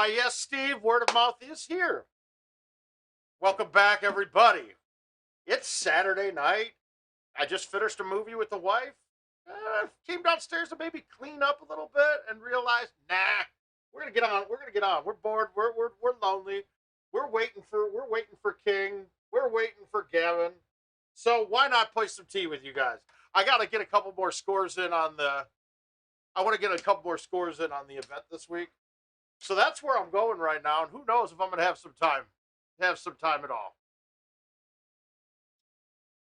Why, yes, Steve, word of mouth is here. Welcome back, everybody. It's Saturday night. I just finished a movie with the wife. Came downstairs to maybe clean up a little bit and realized, nah, we're gonna get on. We're gonna get on. We're bored. We're lonely. We're waiting for King. We're waiting for Gavin. So why not play some tea with you guys? I gotta get a couple more scores in on the. I want to get a couple more scores in on the event this week. So that's where I'm going right now, and who knows if I'm going to have some time at all.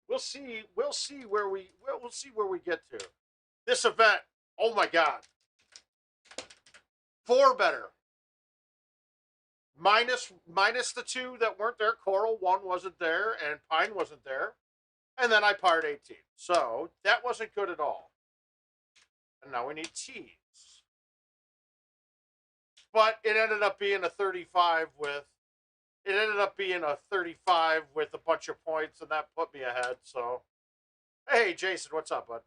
We'll see. We'll see where we get to. This event, oh my God, 4 better. Minus the 2 that weren't there. Coral 1 wasn't there, and Pine wasn't there, and then I parred 18. So that wasn't good at all. And now we need tees. But it ended up being a 35 with a bunch of points, and that put me ahead. So, hey, Jason, what's up, bud?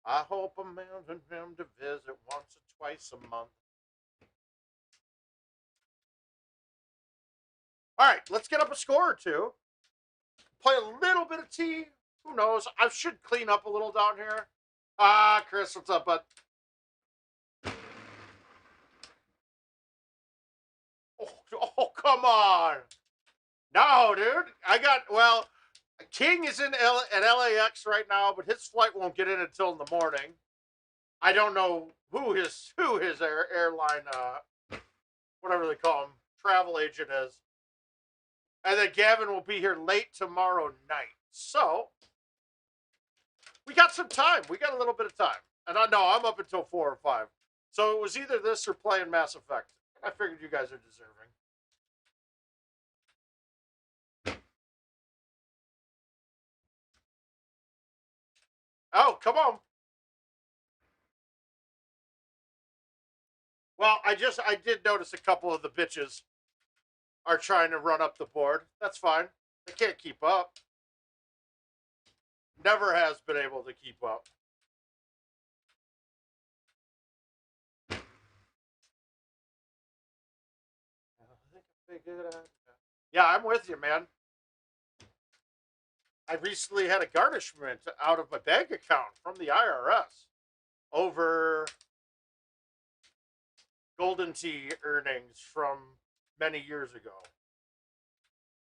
I hope a man and him to visit once or twice a month. All right, let's get up a score or two. Play a little bit of tea. Who knows? I should clean up a little down here. Chris, what's up, bud? Oh, come on. No, dude. King is at LAX right now, but his flight won't get in until in the morning. I don't know who his airline, whatever they call him, travel agent is. And then Gavin will be here late tomorrow night. So, we got some time. We got a little bit of time. And I know I'm up until 4 or 5. So it was either this or playing Mass Effect. I figured you guys are deserving. Oh, come on. Well, I did notice a couple of the bitches are trying to run up the board. That's fine. They can't keep up. Never has been able to keep up. Yeah, I'm with you, man. I recently had a garnishment out of my bank account from the IRS over GoldenTeeTV earnings from many years ago.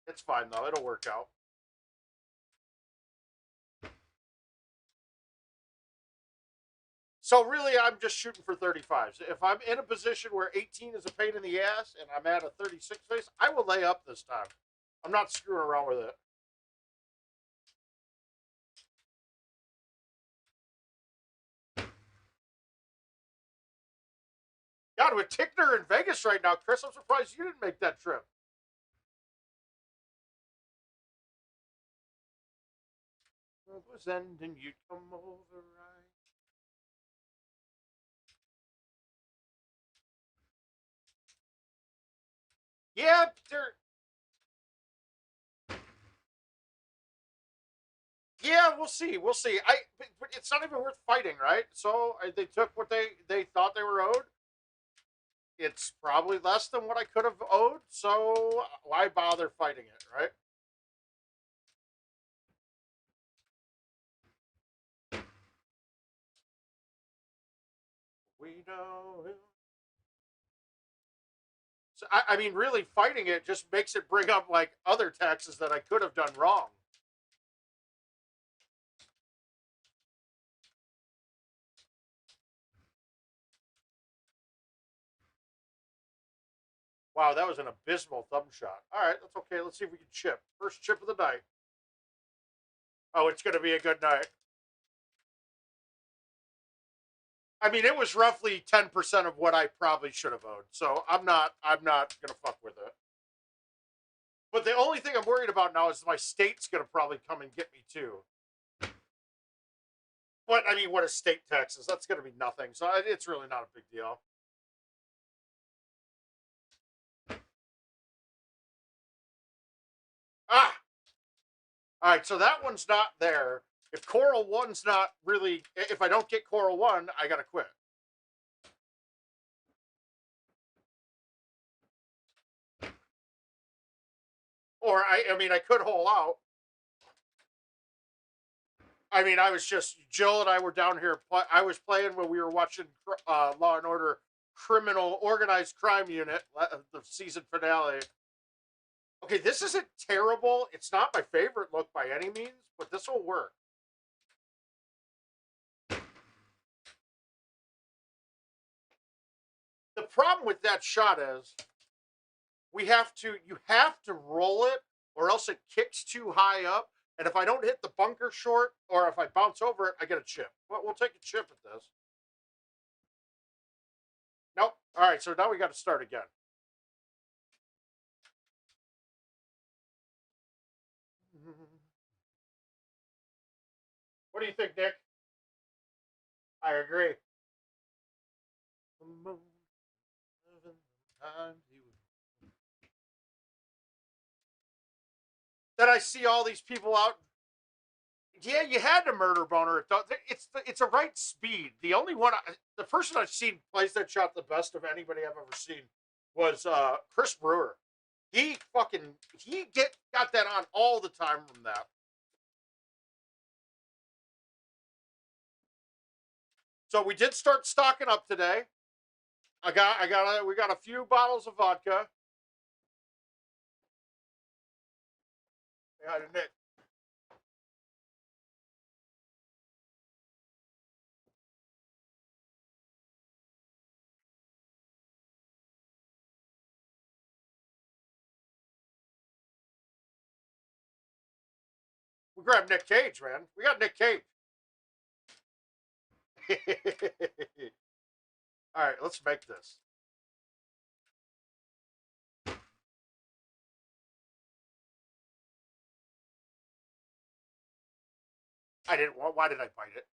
It's fine, though. It'll work out. So really, I'm just shooting for 35s. If I'm in a position where 18 is a pain in the ass and I'm at a 36 face, I will lay up this time. I'm not screwing around with it. God, with Tickner in Vegas right now, Chris, I'm surprised you didn't make that trip. It was ending, you'd come over, right? Yeah, yeah, we'll see. We'll see. But it's not even worth fighting, right? So they took what they thought they were owed. It's probably less than what I could have owed, so why bother fighting it, right? We know. So, I mean, really, fighting it just makes it bring up, like, other taxes that I could have done wrong. Wow, that was an abysmal thumb shot. All right, that's okay. Let's see if we can chip. First chip of the night. Oh, it's going to be a good night. I mean, it was roughly 10% of what I probably should have owed. So I'm not going to fuck with it. But the only thing I'm worried about now is my state's going to probably come and get me too. But I mean, what is state taxes? That's going to be nothing. So it's really not a big deal. Ah! All right, so that one's not there. If Coral 1's not really... If I don't get Coral 1, I got to quit. Or I mean, I could hole out. I mean, I was just Jill and I were down here. I was playing when we were watching Law and Order Criminal Organized Crime Unit, the season finale. Okay, this isn't terrible. It's not my favorite look by any means, but this will work. The problem with that shot is you have to roll it or else it kicks too high up. And if I don't hit the bunker short or if I bounce over it, I get a chip. Well, we'll take a chip at this. Nope. All right, so now we got to start again. What do you think, Nick? I agree. Then I see all these people out. Yeah, you had to murder boner. It's a right speed. The only one, the person I've seen plays that shot the best of anybody I've ever seen was Chris Brewer. He got that on all the time from that. So we did start stocking up today. We got a few bottles of vodka. Yeah, Nick. We grabbed Nick Cage, man. We got Nick Cage. All right, let's make this. I didn't. Why did I bite it?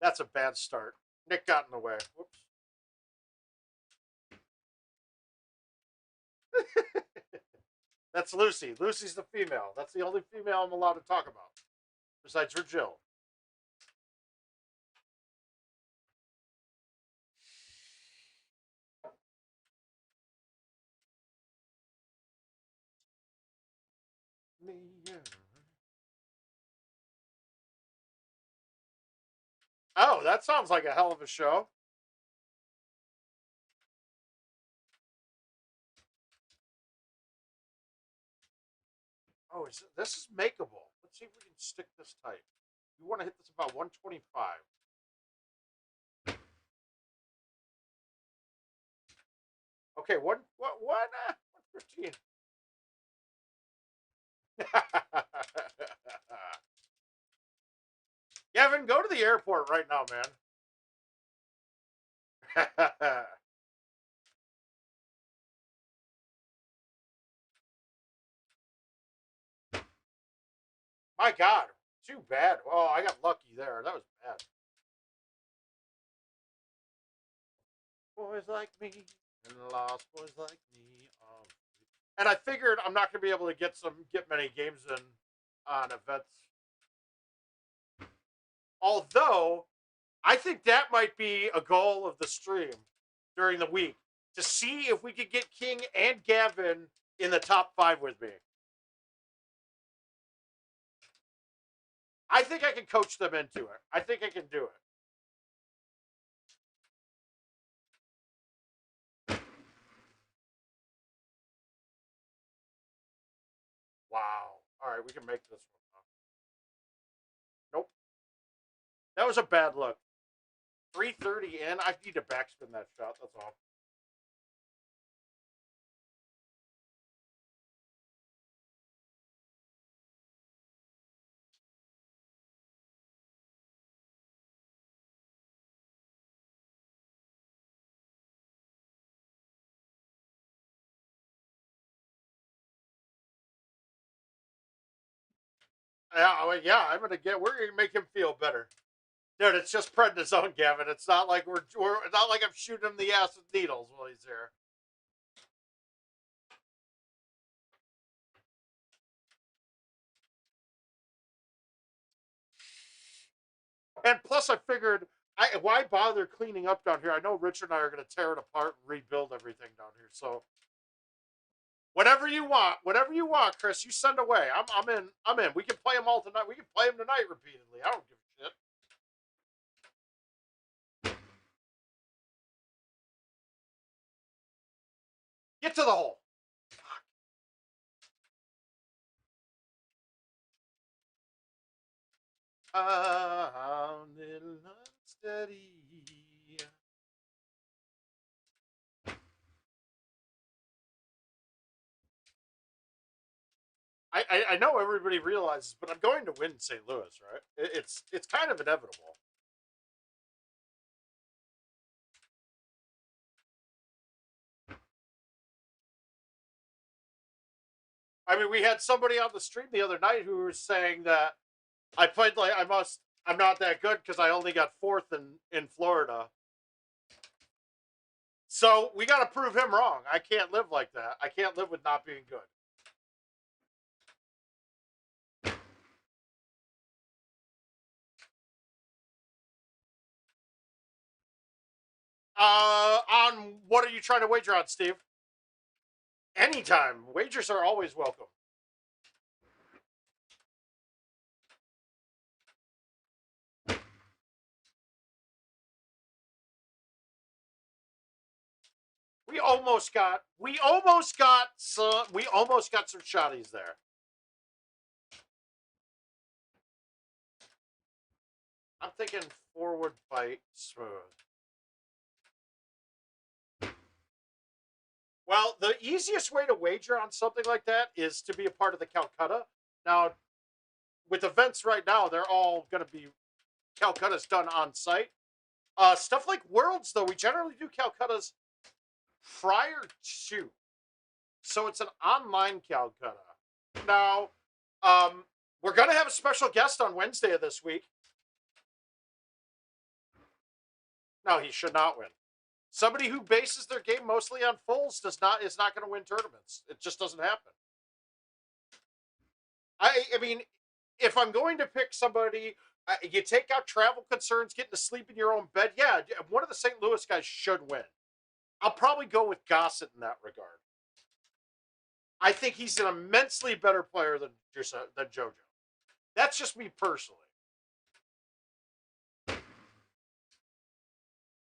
That's a bad start. Nick got in the way. Whoops. That's Lucy. Lucy's the female. That's the only female I'm allowed to talk about, besides her Jill. Oh, that sounds like a hell of a show. Oh, this is makeable. Let's see if we can stick this tight. You want to hit this about 125. Okay, 115. Gavin, go to the airport right now, man. My God, too bad. Oh, I got lucky there. That was bad. Boys like me and lost boys like me. And I figured I'm not going to be able to get many games in on events. Although I think that might be a goal of the stream during the week to see if we could get King and Gavin in the top 5 with me. I think I can coach them into it. I think I can do it. Wow. All right, we can make this one. Nope. That was a bad look. 330 in. I need to backspin that shot. That's all. Yeah, I'm gonna get. We're gonna make him feel better, dude. It's just prednisone, Gavin. It's not like we're not like I'm shooting him in the ass with needles while he's there. And plus, I figured Why bother cleaning up down here? I know Richard and I are going to tear it apart and rebuild everything down here. So whatever you want, Chris, you send away. I'm in. I'm in. We can play them all tonight. We can play them tonight repeatedly. I don't give a shit. Get to the hole. A little unsteady. I know everybody realizes, but I'm going to win St. Louis, right? It's kind of inevitable. I mean, we had somebody on the stream the other night who was saying that I played like I'm not that good because I only got 4th in Florida. So we got to prove him wrong. I can't live like that. I can't live with not being good. On what are you trying to wager on, Steve? Anytime. Wagers are always welcome. We almost got some shotties there. I'm thinking forward bite smooth. Well, the easiest way to wager on something like that is to be a part of the Calcutta. Now, with events right now, they're all going to be Calcuttas done on site. Stuff like Worlds, though, we generally do Calcuttas prior to. So it's an online Calcutta. Now, we're going to have a special guest on Wednesday of this week. No, he should not win. Somebody who bases their game mostly on fulls is not going to win tournaments. It just doesn't happen. I mean, if I'm going to pick somebody, you take out travel concerns, getting to sleep in your own bed. Yeah, one of the St. Louis guys should win. I'll probably go with Gossett in that regard. I think he's an immensely better player than JoJo. That's just me personally.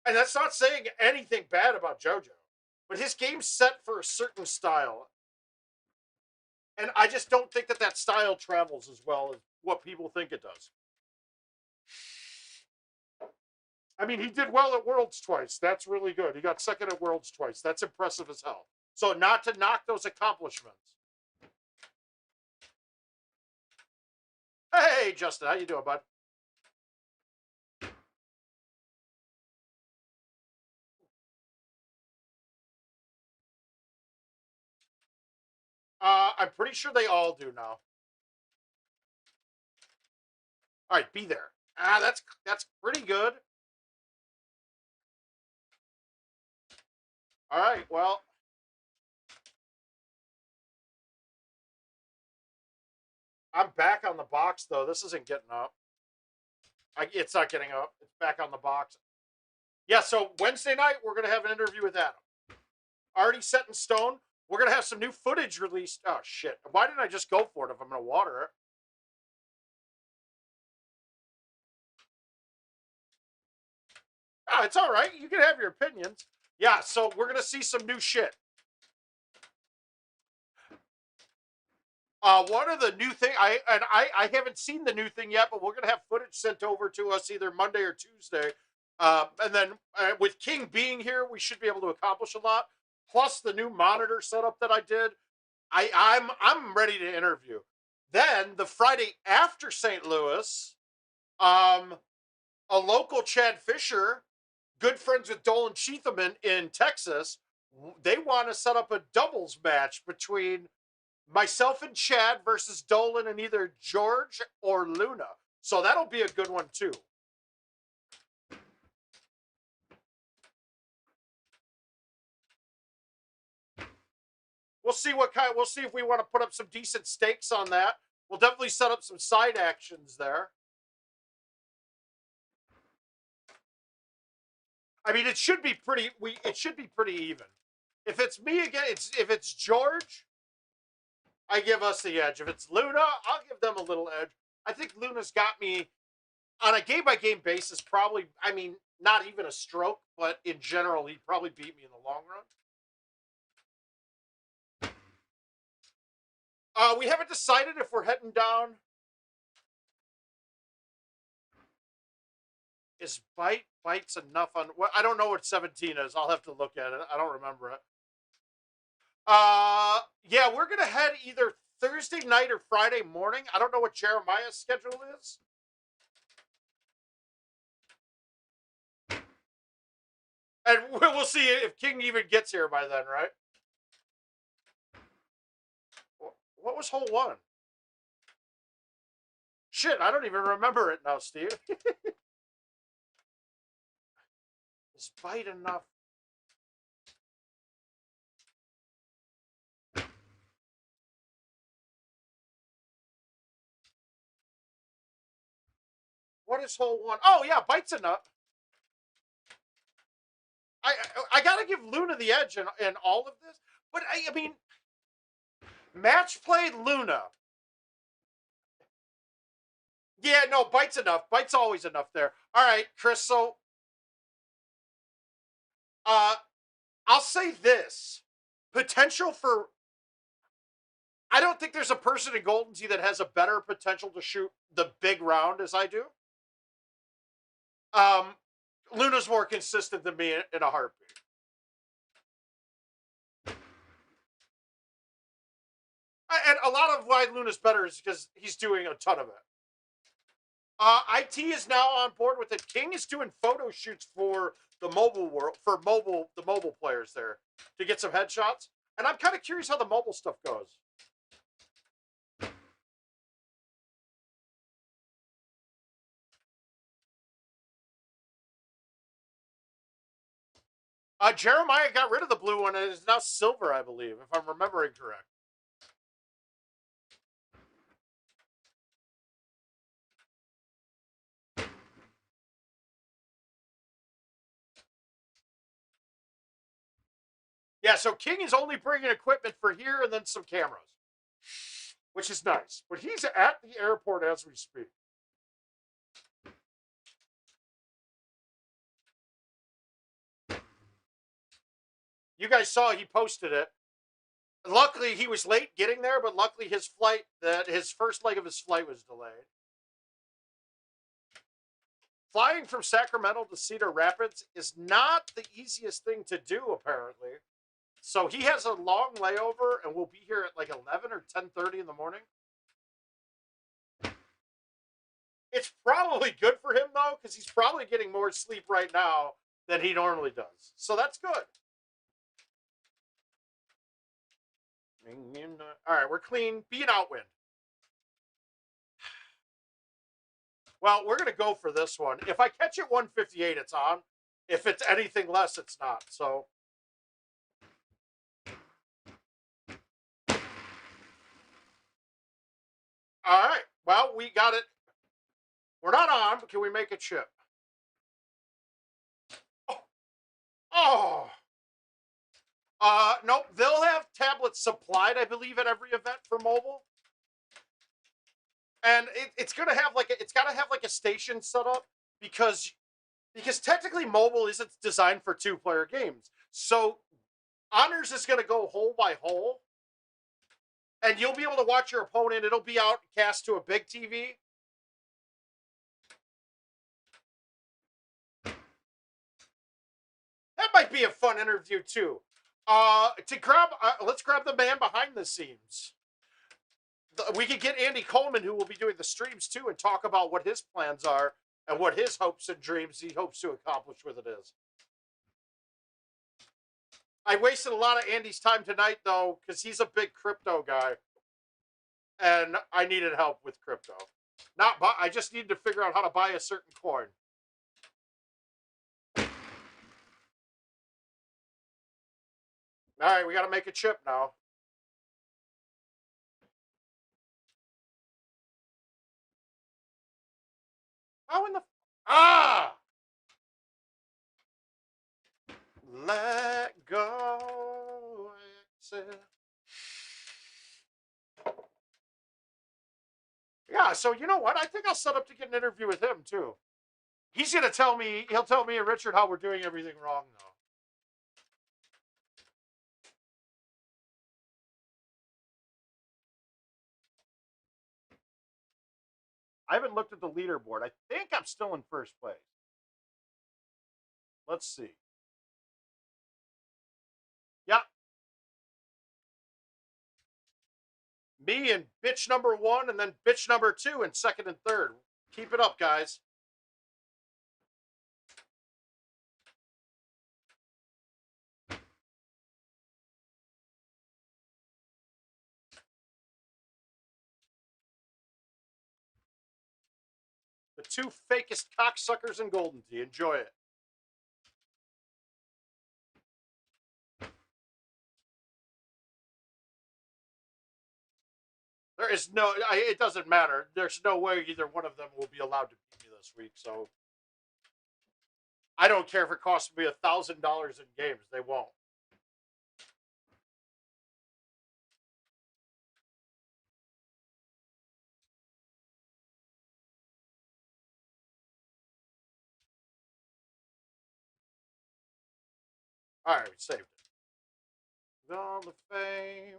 And that's not saying anything bad about JoJo, but his game's set for a certain style. And I just don't think that style travels as well as what people think it does. I mean, he did well at Worlds twice. That's really good. He got 2nd at Worlds twice. That's impressive as hell. So not to knock those accomplishments. Hey, Justin, how you doing, bud? I'm pretty sure they all do now. All right, be there. That's pretty good. All right, well. I'm back on the box, though. This isn't getting up. It's not getting up. It's back on the box. Yeah, so Wednesday night, we're going to have an interview with Adam. Already set in stone. We're going to have some new footage released. Oh, shit. Why didn't I just go for it if I'm going to water it? Oh, it's all right. You can have your opinions. Yeah, so we're going to see some new shit. One of the new thing, I haven't seen the new thing yet, but we're going to have footage sent over to us either Monday or Tuesday. And then with King being here, we should be able to accomplish a lot. Plus the new monitor setup that I did. I'm ready to interview. Then the Friday after St. Louis, a local Chad Fisher, good friends with Dolan Cheathaman in Texas, they want to set up a doubles match between myself and Chad versus Dolan and either George or Luna. So that'll be a good one too. We'll see we'll see if we want to put up some decent stakes on that. We'll definitely set up some side actions there. I mean, it should be pretty. It should be pretty even. If it's me again, if it's George, I give us the edge. If it's Luna, I'll give them a little edge. I think Luna's got me on a game-by-game basis, probably, I mean, not even a stroke, but in general, he'd probably beat me in the long run. We haven't decided if we're heading down. Is bites enough on? Well, I don't know what 17 is. I'll have to look at it. I don't remember it. Yeah, we're gonna head either Thursday night or Friday morning. I don't know what Jeremiah's schedule is. And we'll see if King even gets here by then, right? What was hole one? Shit, I don't even remember it now, Steve. Is bite enough? What is hole one? Oh, yeah, bite's enough. I gotta give Luna the edge in all of this. But, I mean, match played Luna. Yeah, no, bite's enough. Bite's always enough there. All right, Chris, so I'll say this. Potential for... I don't think there's a person in Golden Tee that has a better potential to shoot the big round as I do. Luna's more consistent than me in a heartbeat. And a lot of why Luna's better is because he's doing a ton of it. IT is now on board with it. King is doing photo shoots for the mobile world, for the mobile players there to get some headshots. And I'm kind of curious how the mobile stuff goes. Jeremiah got rid of the blue one and it is now silver, I believe, if I'm remembering correct. Yeah, so King is only bringing equipment for here and then some cameras, which is nice. But he's at the airport as we speak. You guys saw he posted it. Luckily, he was late getting there, but luckily his first leg of his flight was delayed. Flying from Sacramento to Cedar Rapids is not the easiest thing to do, apparently. So he has a long layover, and we'll be here at like 11 or 10:30 in the morning. It's probably good for him, though, because he's probably getting more sleep right now than he normally does. So that's good. All right, we're clean. Be an outwind. Well, we're going to go for this one. If I catch it 158, it's on. If it's anything less, it's not. So... All right. Well, we got it. We're not on, but can we make a chip? Oh. Nope. They'll have tablets supplied, I believe, at every event for mobile. And it's gonna have it's gotta have like a station set up because technically mobile isn't designed for 2-player games. So Honors is gonna go hole by hole. And you'll be able to watch your opponent. It'll be outcast to a big TV. That might be a fun interview too. Let's grab the man behind the scenes. We could get Andy Coleman, who will be doing the streams too, and talk about what his plans are and what his hopes and dreams he hopes to accomplish with it is. I wasted a lot of Andy's time tonight, though, because he's a big crypto guy. And I needed help with crypto. I just needed to figure out how to buy a certain coin. All right, we got to make a chip now. How in the... Ah! Let go. Exhale. Yeah, so you know what? I think I'll set up to get an interview with him too. He's gonna tell me, he'll tell me and Richard how we're doing everything wrong though. I haven't looked at the leaderboard. I think I'm still in first place. Let's see. Yep. Me and bitch number 1 and then bitch number 2 in second and third. Keep it up, guys. The 2 fakest cocksuckers in Golden Tee. Enjoy it. There is no, it doesn't matter. There's no way either one of them will be allowed to beat me this week. So I don't care if it costs me $1,000 in games. They won't. All right, we saved it. All the fame.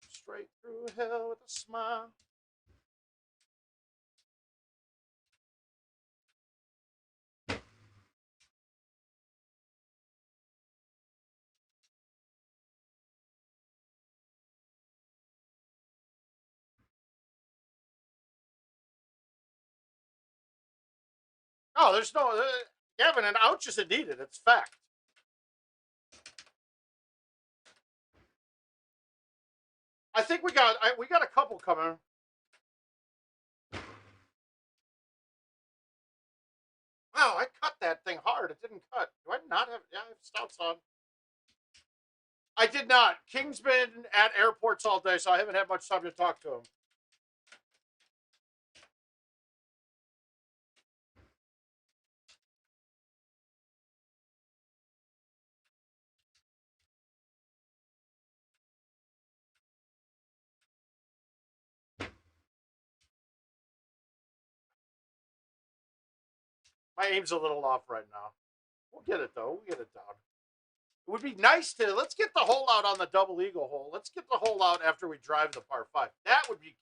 Straight through hell with a smile. Oh, there's no, Gavin, an ouch isn't needed. It's fact. I think we got a couple coming. Wow, I cut that thing hard. It didn't cut. Do I not have? Yeah, I have stouts on. I did not. King's been at airports all day, so I haven't had much time to talk to him. My aim's a little off right now. We'll get it though. We'll get it down. It would be nice to, let's get the hole out on the double eagle hole. Let's get the hole out after we drive the par 5. That would be.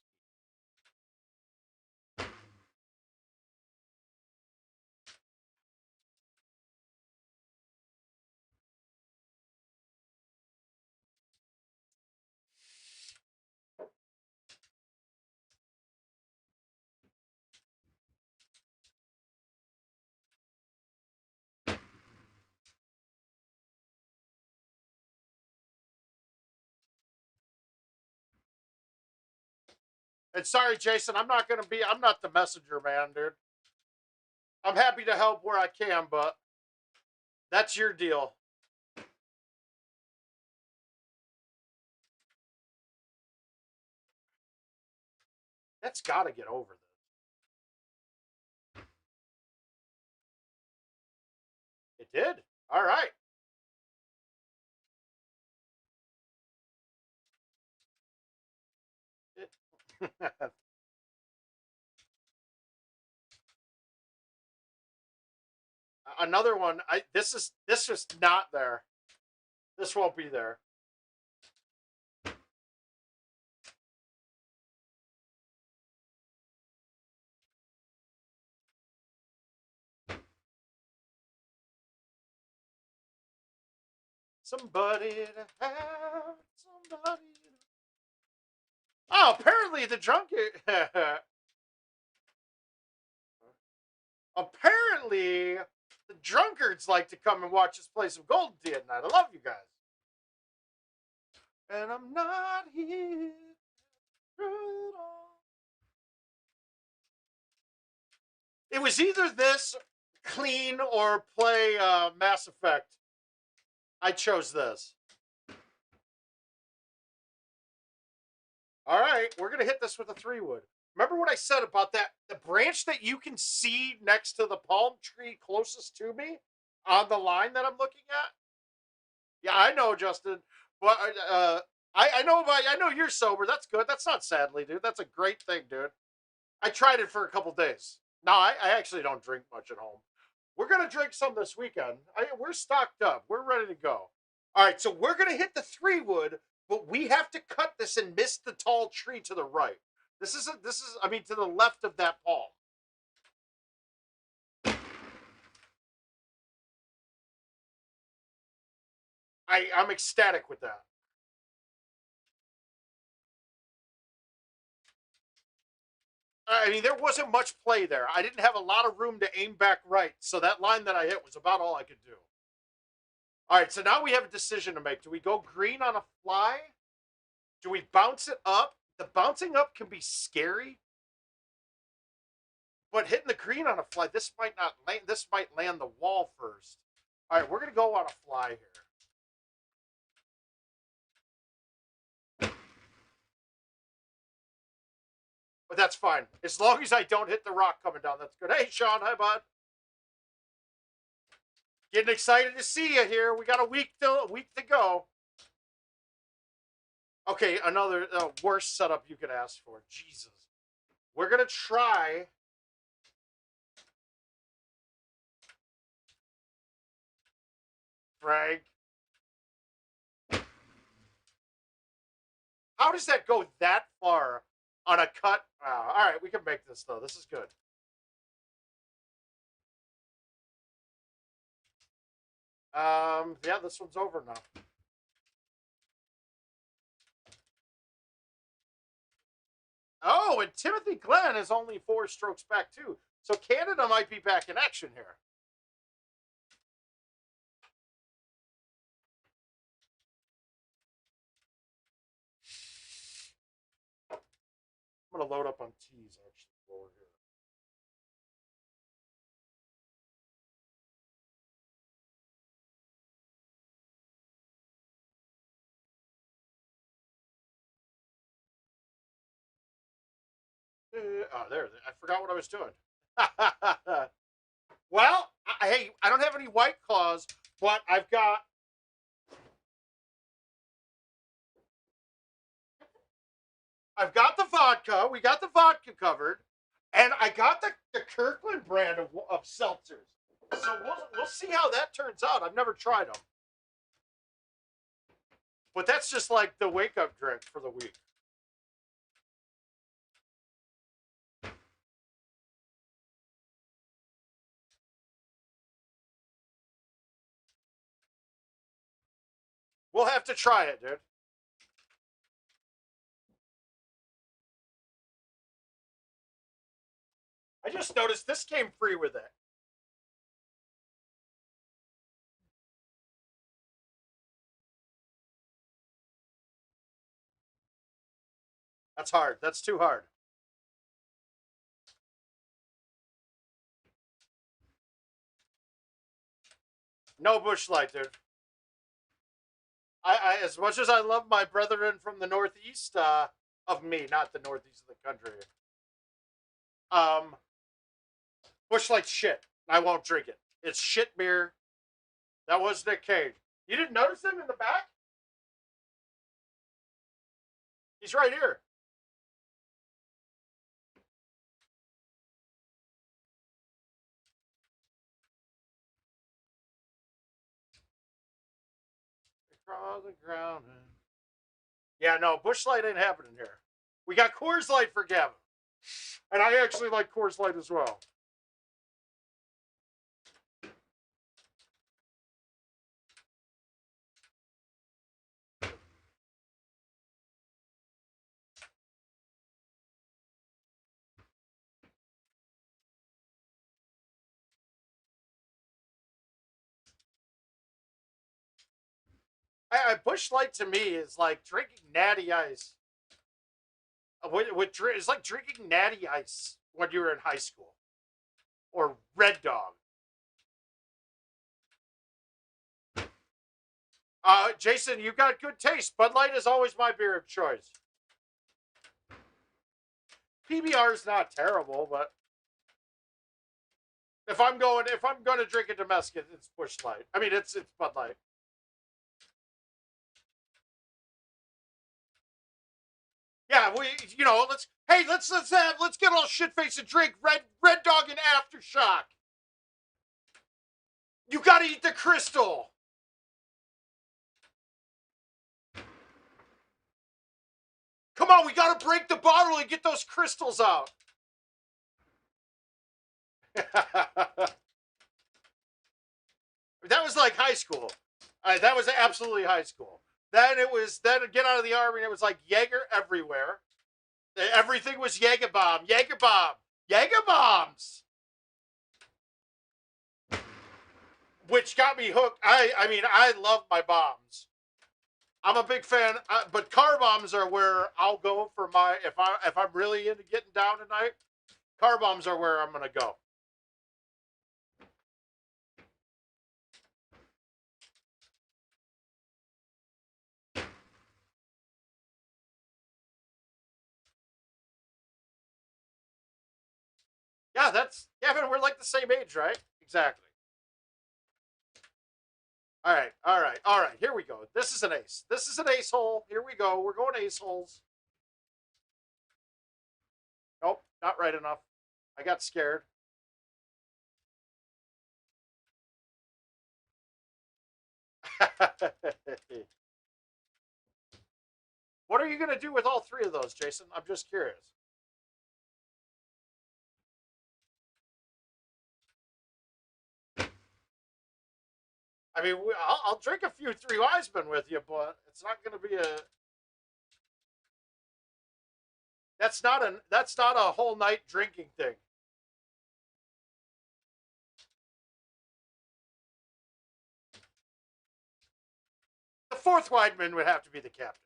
And sorry, Jason, I'm not the messenger man, dude. I'm happy to help where I can, but that's your deal. That's got to get over this. It did. All right. Another one. This is not there. This won't be there. Somebody to have somebody. Oh, apparently the drunkard. Apparently the drunkards like to come and watch us play some Golden Tee at night. I love you guys. And I'm not here through it all. It was either this clean or play Mass Effect. I chose this. All right, we're going to hit this with a 3-wood. Remember what I said about that? The branch that you can see next to the palm tree closest to me? On the line that I'm looking at? Yeah, I know, Justin. But I know I know you're sober. That's good. That's not sadly, dude. That's a great thing, dude. I tried it for a couple days. No, I actually don't drink much at home. We're gonna drink some this weekend. We're stocked up. We're ready to go. All right, so we're gonna hit the 3-wood, but we have to cut this and miss the tall tree to the right. This is I mean to the left of that palm. I'm ecstatic with that. I mean, there wasn't much play there. I didn't have a lot of room to aim back right, so that line that I hit was about all I could do. All right, so now we have a decision to make. Do we go green on a fly? Do we bounce it up? The bouncing up can be scary, but hitting the green on a fly, this might not land. This might land the wall first. All right, we're gonna go on a fly here. But that's fine. As long as I don't hit the rock coming down, that's good. Hey, Sean. Hi, bud. Getting excited to see you here. We got a week to go. Okay, another worst setup you could ask for. Jesus. We're going to try... Frank. How does that go that far on a cut? All right, we can make this, though. This is good. Yeah, this one's over now. Oh, and Timothy Glenn is only 4 strokes back, too. So Canada might be back in action here. I'm going to load up on tees, actually, while we're here. Oh, there. I forgot what I was doing. Well, hey, I don't have any White Claws, but I've got... I've got the vodka. We got the vodka covered. And I got the Kirkland brand of seltzers. So we'll see how that turns out. I've never tried them. But that's just like the wake-up drink for the week. We'll have to try it, dude. I just noticed this came free with it. That's hard. That's too hard. No Busch Light, dude. I as much as I love my brethren from the Northeast, of me, not the Northeast of the country. Busch Light's shit. I won't drink it. It's shit beer. That was Nick Cage. You didn't notice him in the back? He's right here. Across the ground. Yeah, no, Busch Light ain't happening here. We got Coors Light for Gavin. And I actually like Coors Light as well. Busch Light to me is like drinking Natty Ice. It's like drinking Natty Ice when you were in high school, or Red Dog. Jason, you got good taste. Bud Light is always my beer of choice. PBR is not terrible, but If I'm going to drink a domestic, it's Busch Light. I mean, it's Bud Light. Yeah, let's get all shit faced and drink Red Dog and Aftershock. You gotta eat the crystal. Come on, we gotta break the bottle and get those crystals out. That was like high school. That was absolutely high school. Then get out of the army and it was like Jaeger everywhere. Everything was Jaeger bomb, Jaeger bomb, Jaeger bombs. Which got me hooked. I mean, I love my bombs. I'm a big fan, but car bombs are where I'll go for my, if I'm really into getting down tonight, car bombs are where I'm going to go. Yeah, but we're like the same age, right? Exactly. All right. Here we go. This is an ace. This is an ace hole. Here we go. We're going ace holes. Nope, not right enough. I got scared. What are you going to do with all three of those, Jason? I'm just curious. I mean, I'll drink a few Three Wise Men with you, but it's not going to be a. That's not a whole night drinking thing. The fourth Weidman would have to be the captain.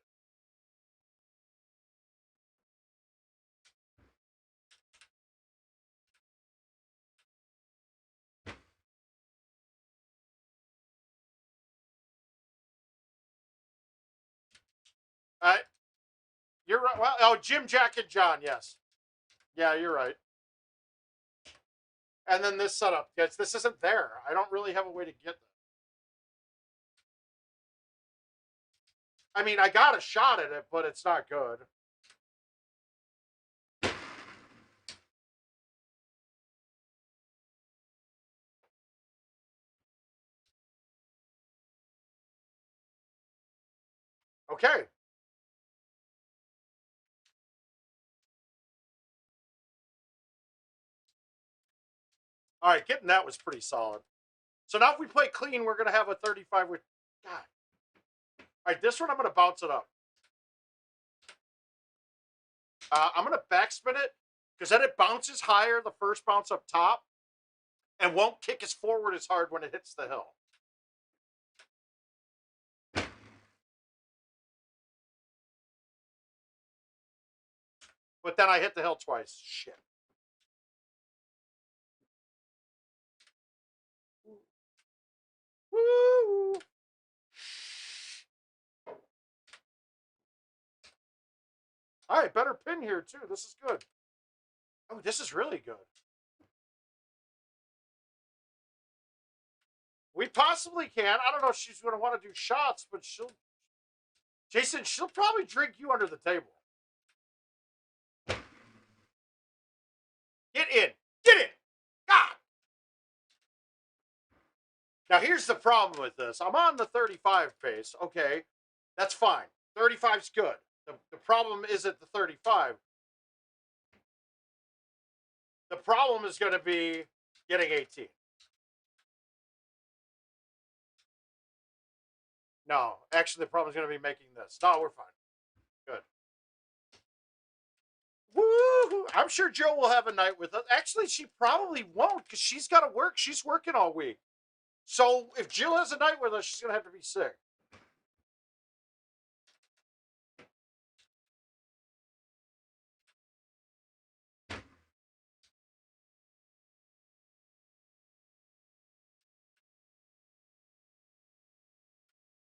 You're right. Well, oh, Jim, Jack, and John. Yes. Yeah, you're right. And then this setup, yes, this isn't there. I don't really have a way to get them. I mean, I got a shot at it, but it's not good. Okay. All right, getting that was pretty solid. So now if we play clean, we're going to have a 35 with... God. All right, this one I'm going to bounce it up. I'm going to backspin it, because then it bounces higher, the first bounce up top, and won't kick as forward as hard when it hits the hill. But then I hit the hill twice. Shit. Woo! All right, better pin here, too. This is good. Oh, this is really good. We possibly can. I don't know if she's going to want to do shots, but Jason, she'll probably drink you under the table. Get in. Get in. God. Now, here's the problem with this. I'm on the 35 pace. Okay, that's fine. 35's good. The problem isn't the 35. The problem is going to be getting 18. No, actually, the problem is going to be making this. No, we're fine. Good. Woo! I'm sure Joe will have a night with us. Actually, she probably won't because she's got to work. She's working all week. So if Jill has a night with us, she's going to have to be sick.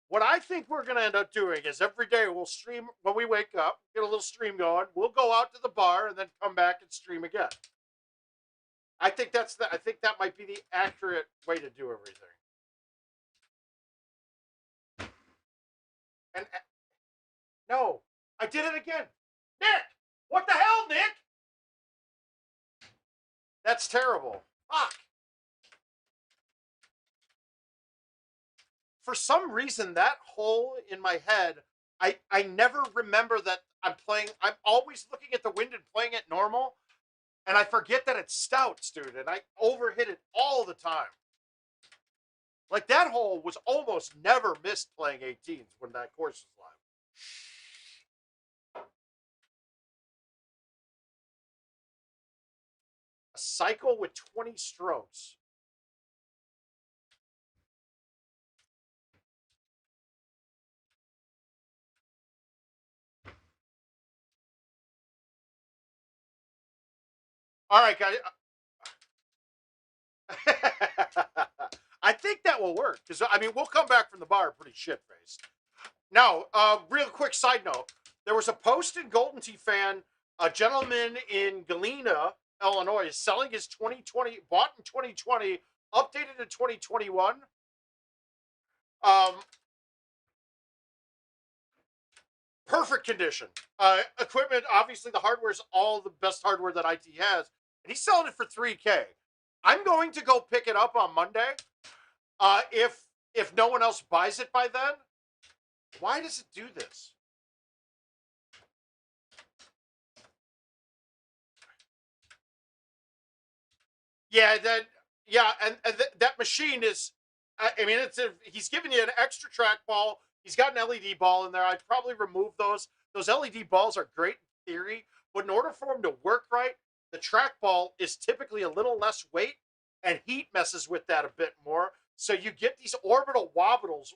What I think we're going to end up doing is every day we'll stream when we wake up, get a little stream going. We'll go out to the bar and then come back and stream again. I think I think that might be the accurate way to do everything. And no, I did it again. Nick, what the hell, Nick? That's terrible. Fuck. For some reason, that hole in my head, I never remember that I'm playing. I'm always looking at the wind and playing it normal, and I forget that it's stouts, dude, and I overhit it all the time. Like, that hole was almost never missed playing 18s when that course was live. A cycle with 20 strokes. All right, guys. I think that will work because I mean we'll come back from the bar pretty shit faced. Now, real quick side note: there was a post in Golden Tee Fan. A gentleman in Galena, Illinois, is selling his 2020, bought in 2020, updated in 2021. Perfect condition. Equipment, obviously, the hardware is all the best hardware that IT has, and he's selling it for $3K. I'm going to go pick it up on Monday. If no one else buys it by then, why does it do this? Yeah, that machine is. I mean, he's giving you an extra trackball. He's got an LED ball in there. I'd probably remove those. Those LED balls are great in theory, but in order for them to work right, the trackball is typically a little less weight, and heat messes with that a bit more. So you get these orbital wobbles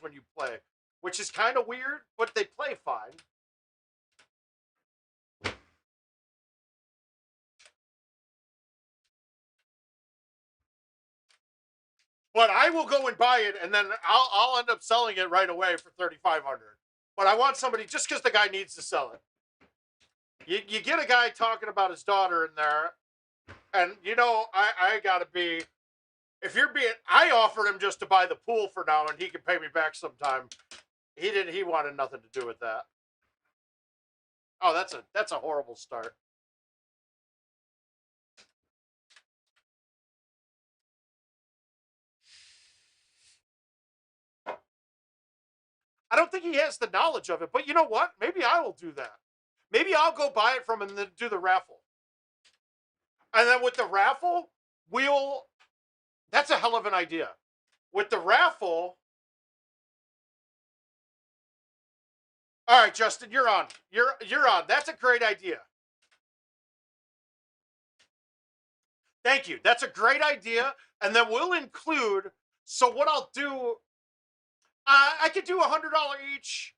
when you play, which is kind of weird, but they play fine. But I will go and buy it, and then I'll end up selling it right away for $3,500. But I want somebody just because the guy needs to sell it. You get a guy talking about his daughter in there, and you know I gotta be. If you're being, I offered him just to buy the pool for now, and he can pay me back sometime. He didn't. He wanted nothing to do with that. Oh, that's a horrible start. I don't think he has the knowledge of it, but you know what? Maybe I will do that. Maybe I'll go buy it from him and then do the raffle. And then with the raffle, that's a hell of an idea. With the raffle, all right, Justin, you're on. You're on. That's a great idea. Thank you. That's a great idea. And then we'll include. So what I'll do, I could do $100 each.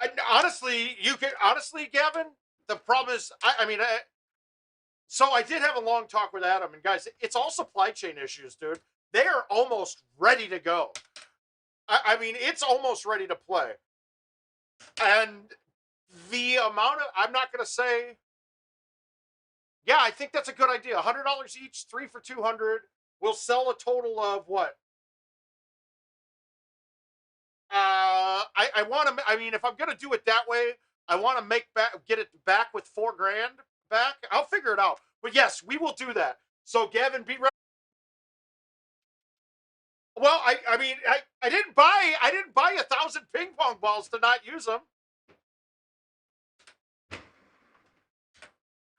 And honestly, Gavin. The problem is, so I did have a long talk with Adam, and guys, it's all supply chain issues, dude. They are almost ready to go. I mean, it's almost ready to play. And the amount of, I'm not going to say, yeah, I think that's a good idea. $100 each, 3 for 200. We'll sell a total of what? I want to. I mean, if I'm gonna do it that way, I want to get it back with $4 grand back. I'll figure it out. But yes, we will do that. So Gavin, be ready. Well, I mean, I didn't buy 1,000 ping pong balls to not use them.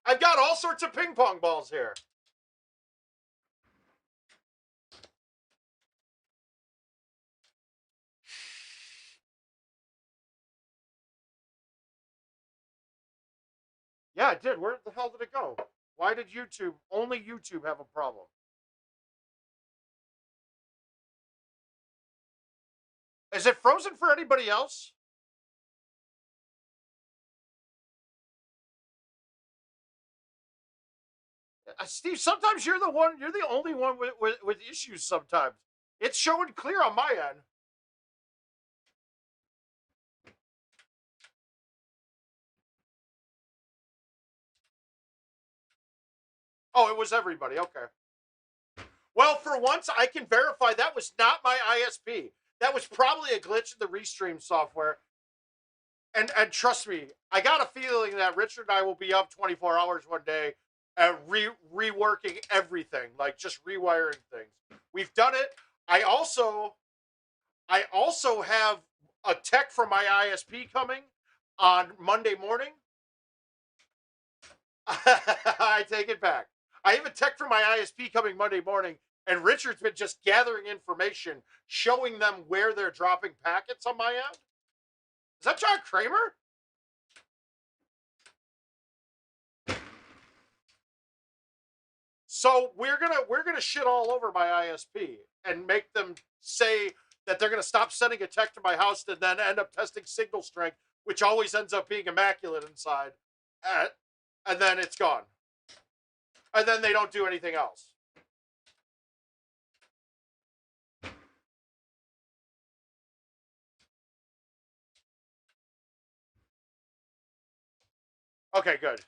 I've got all sorts of ping pong balls here. Yeah, I did. Where the hell did it go? Why did only YouTube have a problem? Is it frozen for anybody else? Steve, sometimes you're the only one with issues sometimes. It's showing clear on my end. Oh, it was everybody. Okay. Well, for once, I can verify that was not my ISP. That was probably a glitch in the Restream software. And trust me, I got a feeling that Richard and I will be up 24 hours one day and reworking everything, like just rewiring things. We've done it. I also have a tech from my ISP coming on Monday morning. I take it back. I have a tech from my ISP coming Monday morning, and Richard's been just gathering information, showing them where they're dropping packets on my end. Is that John Kramer? So we're gonna shit all over my ISP and make them say that they're gonna stop sending a tech to my house and then end up testing signal strength, which always ends up being immaculate inside, and then it's gone, and then they don't do anything else. Okay, good.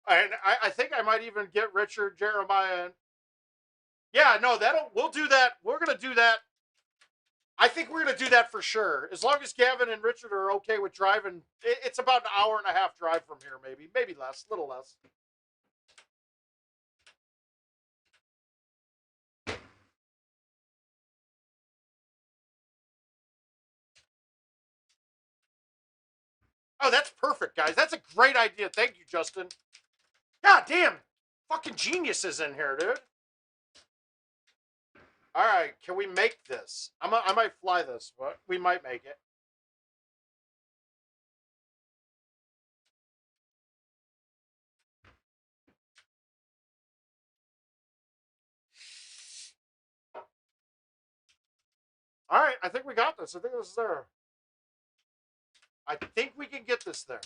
And I think I might even get Richard, Jeremiah, and yeah, no, we'll do that. We're gonna do that. I think we're gonna do that for sure. As long as Gavin and Richard are okay with driving, it's about an hour and a half drive from here, maybe less, a little less. Oh, that's perfect, guys. That's a great idea. Thank you, Justin. God damn, fucking geniuses in here, dude. All right, can we make this? I might fly this, but we might make it. All right, I think we got this. I think this is there. I think we can get this there.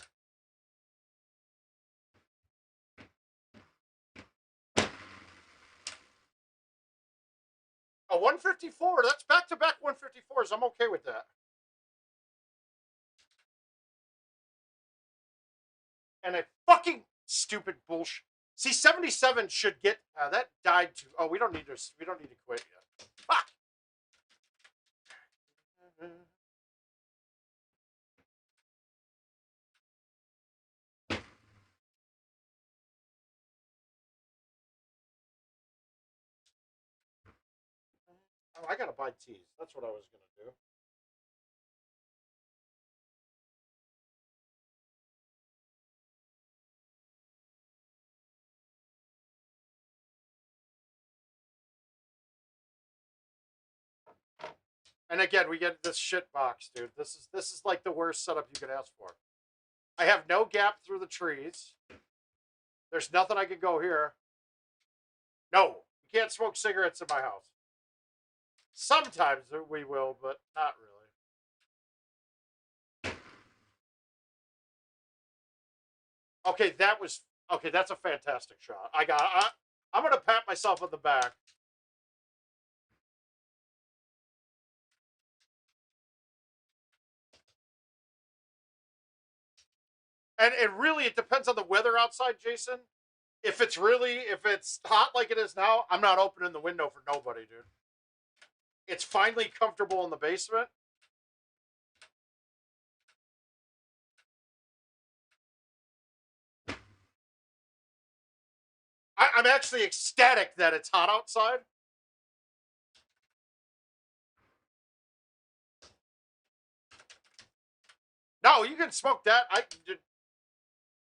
A 154. That's back-to-back 154s. I'm okay with that. And a fucking stupid bullshit. See, 77 should get that died too. Oh, we don't need to quit yet. Fuck. Oh, I gotta buy teas. That's what I was gonna do. And again, we get this shit box, dude. This is like the worst setup you could ask for. I have no gap through the trees. There's nothing I can go here. No, you can't smoke cigarettes in my house. Sometimes we will, but not really. Okay, that's a fantastic shot. I'm gonna pat myself on the back. And it depends on the weather outside, Jason. If it's hot like it is now, I'm not opening the window for nobody, dude. It's finally comfortable in the basement. I'm actually ecstatic that it's hot outside. No, you can smoke that.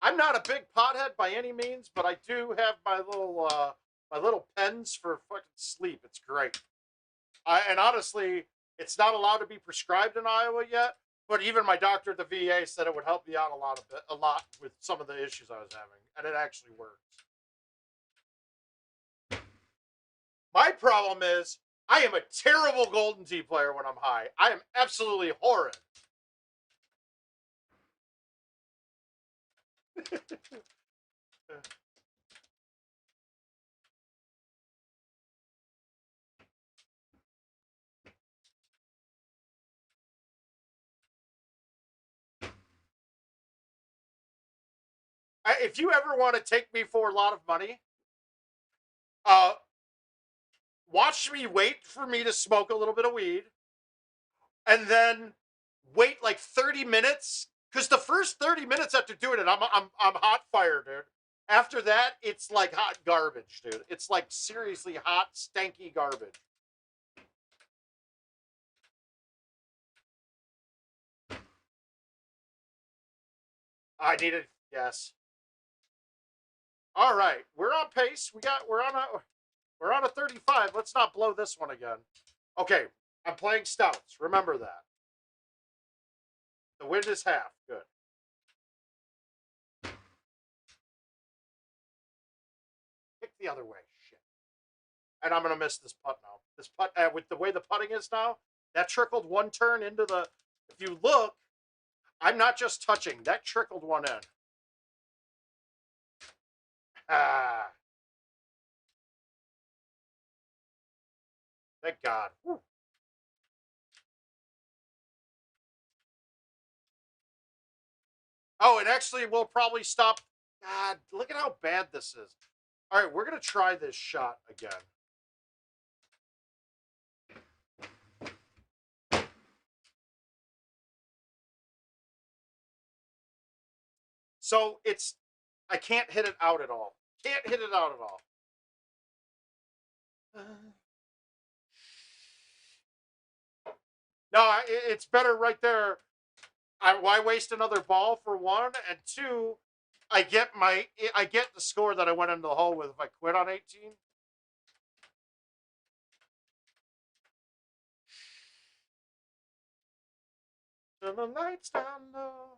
I'm not a big pothead by any means, but I do have my little pens for fucking sleep. It's great. And honestly, it's not allowed to be prescribed in Iowa yet, But even my doctor at the VA said it would help me out a lot with some of the issues I was having, and it actually works. My problem is I am a terrible Golden Tee player when I'm high. I am absolutely horrid. If you ever want to take me for a lot of money, uh, watch me wait for me to smoke a little bit of weed, and then wait like 30 minutes. Because the first 30 minutes after doing it, I'm hot fire, dude. After that, it's like hot garbage, dude. It's like seriously hot, stanky garbage. I need it. Yes. All right, we're on pace. We're on a 35. Let's not blow this one again. Okay, I'm playing stouts. Remember that. The wind is half. Good. Kick the other way. Shit. And I'm gonna miss this putt now. This putt with the way the putting is now, that trickled one turn into the. If you look, I'm not just touching. That trickled one in. Ah. Thank God. Whew. Oh, and actually, we'll probably stop. God, look at how bad this is. All right, we're going to try this shot again. So it's, I can't hit it out at all. Can't hit it out at all. No, it's better right there. Why waste another ball for one? And two, I get the score that I went into the hole with if I quit on 18. Turn the lights down low.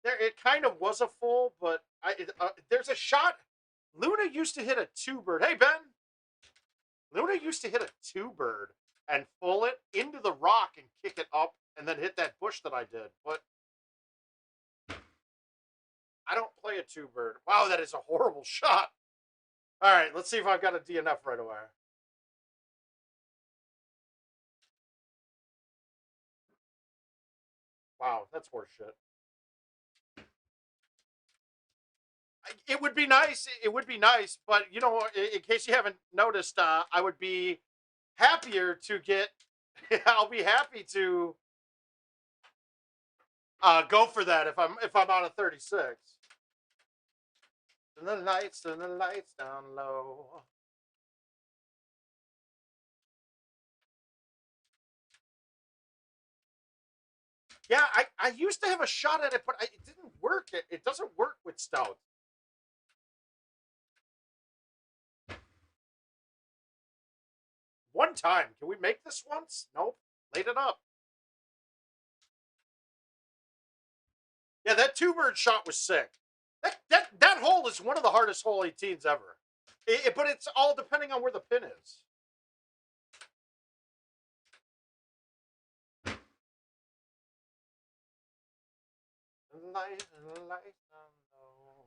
There, it kind of was a full, but there's a shot. Luna used to hit a two-bird. Hey, Ben. Luna used to hit a two-bird and full it into the rock and kick it up and then hit that bush that I did. But I don't play a two-bird. Wow, that is a horrible shot. All right, let's see if I've got a DNF right away. Wow, that's horseshit. It would be nice. It would be nice, but you know, in case you haven't noticed, I would be happier to get. I'll be happy to go for that if I'm on a 36. And the lights down low. Yeah, I used to have a shot at it, but it didn't work. It doesn't work with stout. One time. Can we make this once? Nope. Laid it up. Yeah, that two-bird shot was sick. That hole is one of the hardest hole 18s ever. But it's all depending on where the pin is. Light down low.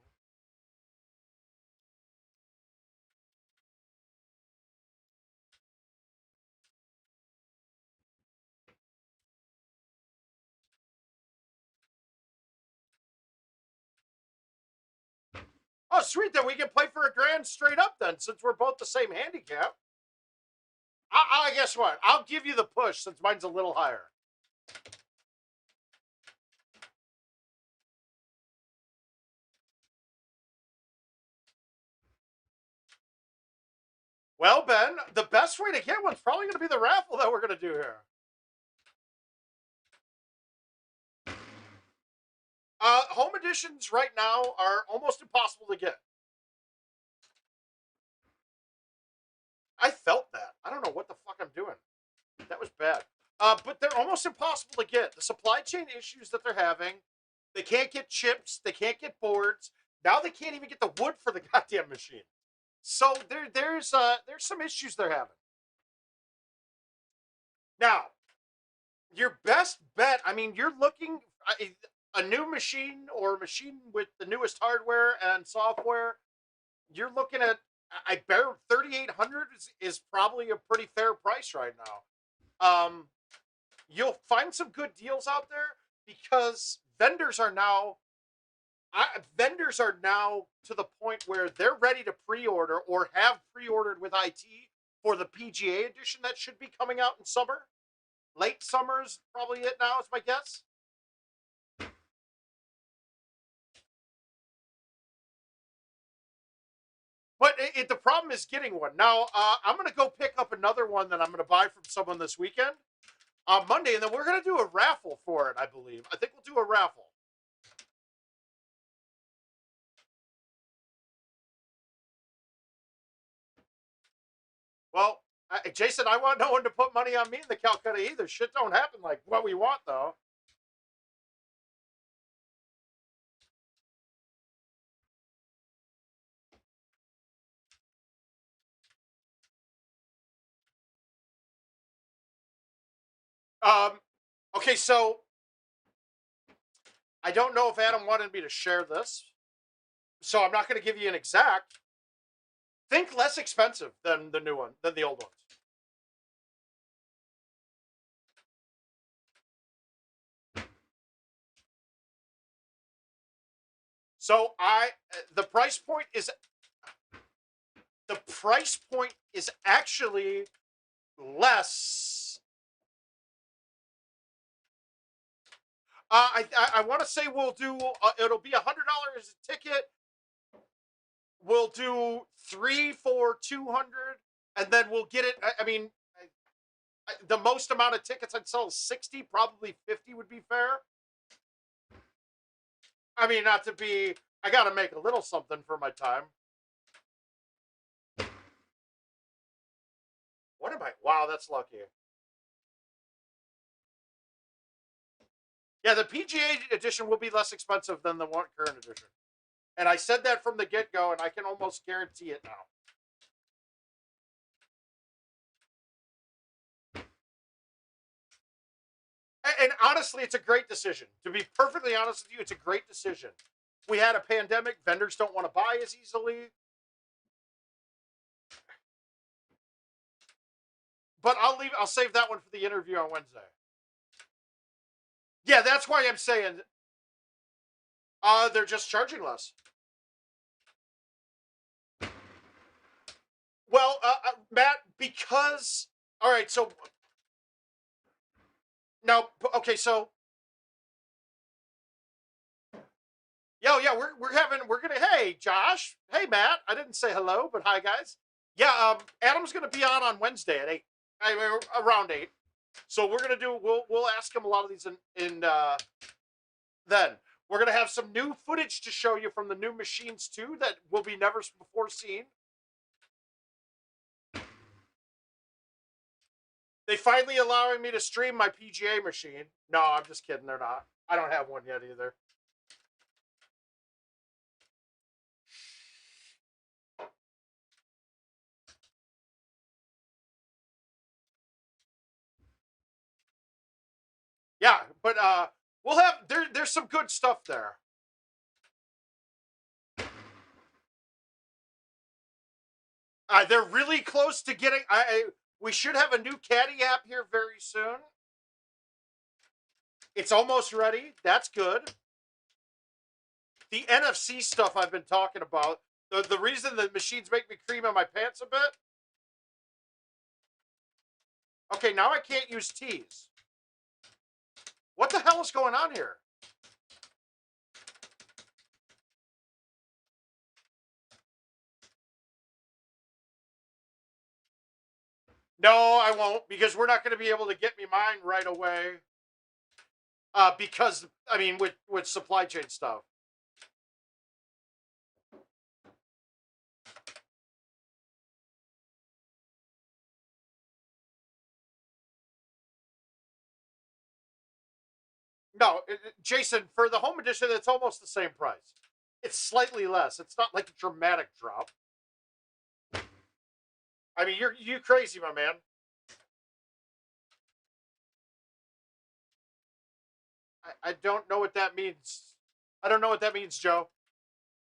Oh, sweet. Then we can play for a grand straight up then, since we're both the same handicap. I guess what? I'll give you the push since mine's a little higher. Well, Ben, the best way to get one's probably going to be the raffle that we're going to do here. Home editions right now are almost impossible to get. I felt that. I don't know what the fuck I'm doing. That was bad. But they're almost impossible to get. The supply chain issues that they're having, they can't get chips, they can't get boards. Now they can't even get the wood for the goddamn machine. So there's some issues they're having. Now, your best bet, I mean, you're looking a new machine or a machine with the newest hardware and software. You're looking at, I bet 3,800 is probably a pretty fair price right now. You'll find some good deals out there because vendors are now to the point where they're ready to pre-order or have pre-ordered with IT for the PGA edition that should be coming out in summer. Late summer's probably it now, is my guess. But the problem is getting one. Now, I'm going to go pick up another one that I'm going to buy from someone this weekend on Monday, and then we're going to do a raffle for it, I believe. I think we'll do a raffle. Well, Jason, I want no one to put money on me in the Calcutta either. Shit don't happen like what we want, though. Okay, so I don't know if Adam wanted me to share this, so I'm not going to give you an exact. Think less expensive than the new one, than the old ones. So the price point is actually less. I want to say we'll do. It'll be $100 a ticket. We'll do 3 for 200, and then we'll get it. I mean, the most amount of tickets I'd sell is 60. Probably 50 would be fair. I mean, not to be. I got to make a little something for my time. What am I? Wow, that's lucky. Yeah, the PGA edition will be less expensive than the one current edition. And I said that from the get-go, and I can almost guarantee it now. And honestly, it's a great decision. To be perfectly honest with you, it's a great decision. We had a pandemic. Vendors don't want to buy as easily. But I'll save that one for the interview on Wednesday. Yeah, that's why I'm saying they're just charging less. Well, Matt, because all right, so now okay, so yeah, we're gonna hey Josh, hey Matt, I didn't say hello, but hi guys. Yeah, Adam's gonna be on Wednesday at 8, around 8. So we're gonna do we'll ask him a lot of these in then. We're gonna have some new footage to show you from the new machines too that will be never before seen. They finally allowing me to stream my PGA machine. No, I'm just kidding. They're not. I don't have one yet either. Yeah, but we'll have there's some good stuff there. They're really close to getting. We should have a new caddy app here very soon. It's almost ready. That's good. The NFC stuff I've been talking about. The reason the machines make me cream in my pants a bit. Okay, now I can't use T's. What the hell is going on here? No, I won't, because we're not going to be able to get me mine right away. Because, I mean, with supply chain stuff. No, Jason, for the home edition, it's almost the same price. It's slightly less. It's not like a dramatic drop. I mean, you crazy, my man. I don't know what that means. I don't know what that means, Joe.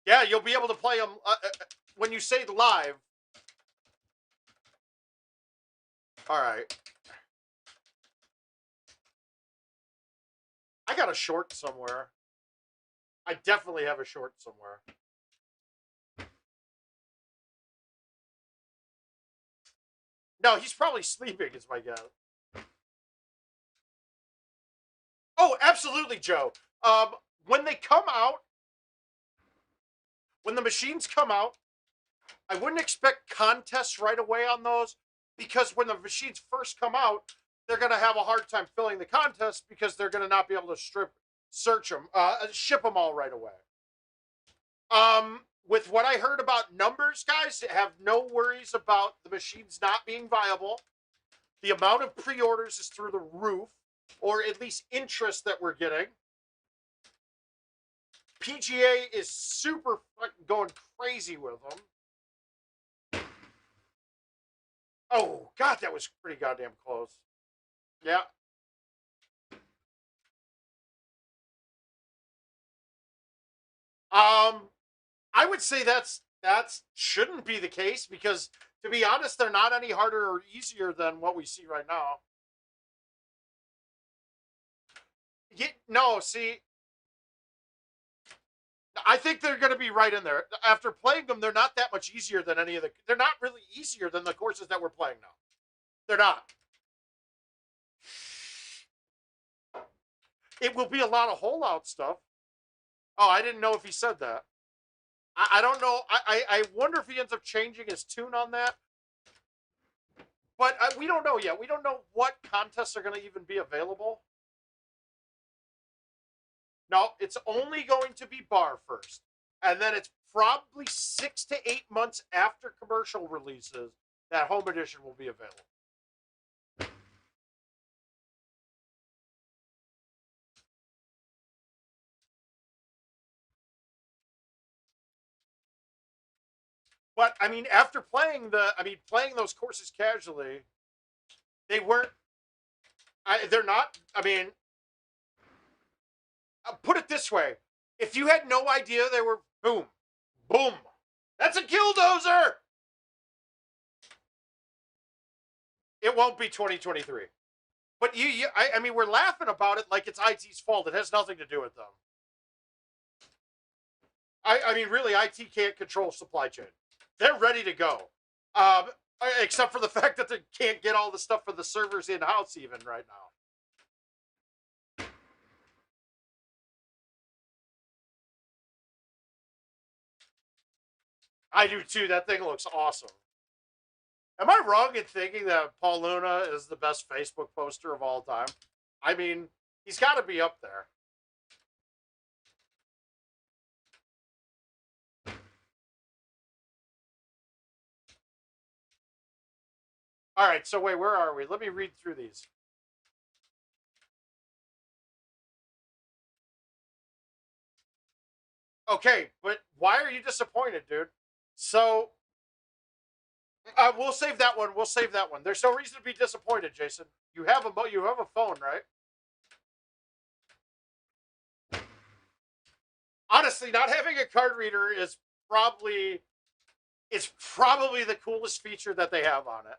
Yeah, you'll be able to play them when you say live. All right. I got a short somewhere. I definitely have a short somewhere. No, he's probably sleeping, is my guess. Oh, absolutely, Joe. When they come out, when the machines come out, I wouldn't expect contests right away on those because when the machines first come out, they're going to have a hard time filling the contest because they're going to not be able to ship them all right away. With what I heard about numbers, guys, have no worries about the machines not being viable. The amount of pre-orders is through the roof, or at least interest that we're getting. PGA is super fucking going crazy with them. Oh, God, that was pretty goddamn close. Yeah. I would say that shouldn't be the case because, to be honest, they're not any harder or easier than what we see right now. No, see, I think they're going to be right in there. After playing them, they're not that much easier than any of the. They're not really easier than the courses that we're playing now. They're not. It will be a lot of hole out stuff. Oh, I didn't know if he said that. I don't know. I wonder if he ends up changing his tune on that. But we don't know yet. We don't know what contests are going to even be available. No, it's only going to be bar first. And then it's probably 6 to 8 months after commercial releases that home edition will be available. But I mean, after playing those courses casually, they weren't. They're not. I mean, put it this way: if you had no idea they were boom, boom, that's a killdozer. It won't be 2023. But I mean, we're laughing about it like it's IT's fault. It has nothing to do with them. I mean, really, IT can't control supply chain. They're ready to go. Except for the fact that they can't get all the stuff for the servers in-house even right now. I do too. That thing looks awesome. Am I wrong in thinking that Paul Luna is the best Facebook poster of all time? I mean, he's got to be up there. All right, so wait, where are we? Let me read through these. Okay, but why are you disappointed, dude? So, we'll save that one. We'll save that one. There's no reason to be disappointed, Jason. You have a phone, right? Honestly, not having a card reader is probably the coolest feature that they have on it.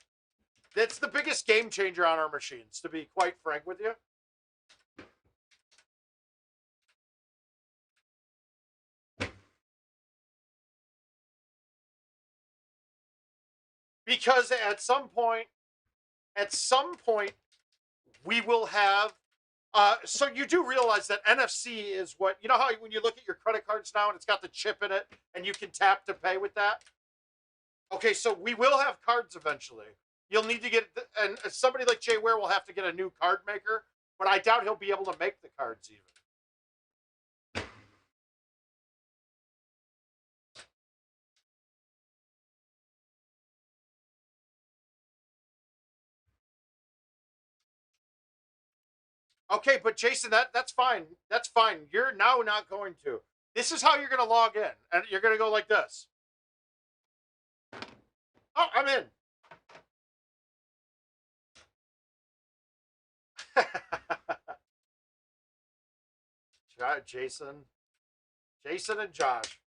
It's the biggest game changer on our machines, to be quite frank with you. Because at some point, we will have. So you do realize that NFC is what you know how when you look at your credit cards now and it's got the chip in it and you can tap to pay with that. Okay, so we will have cards eventually. You'll need to get, and somebody like Jay Ware will have to get a new card maker, but I doubt he'll be able to make the cards even. Okay, but Jason, that's fine. That's fine. You're now not going to. This is how you're going to log in, and you're going to go like this. Oh, I'm in. Jason, Jason, and Josh.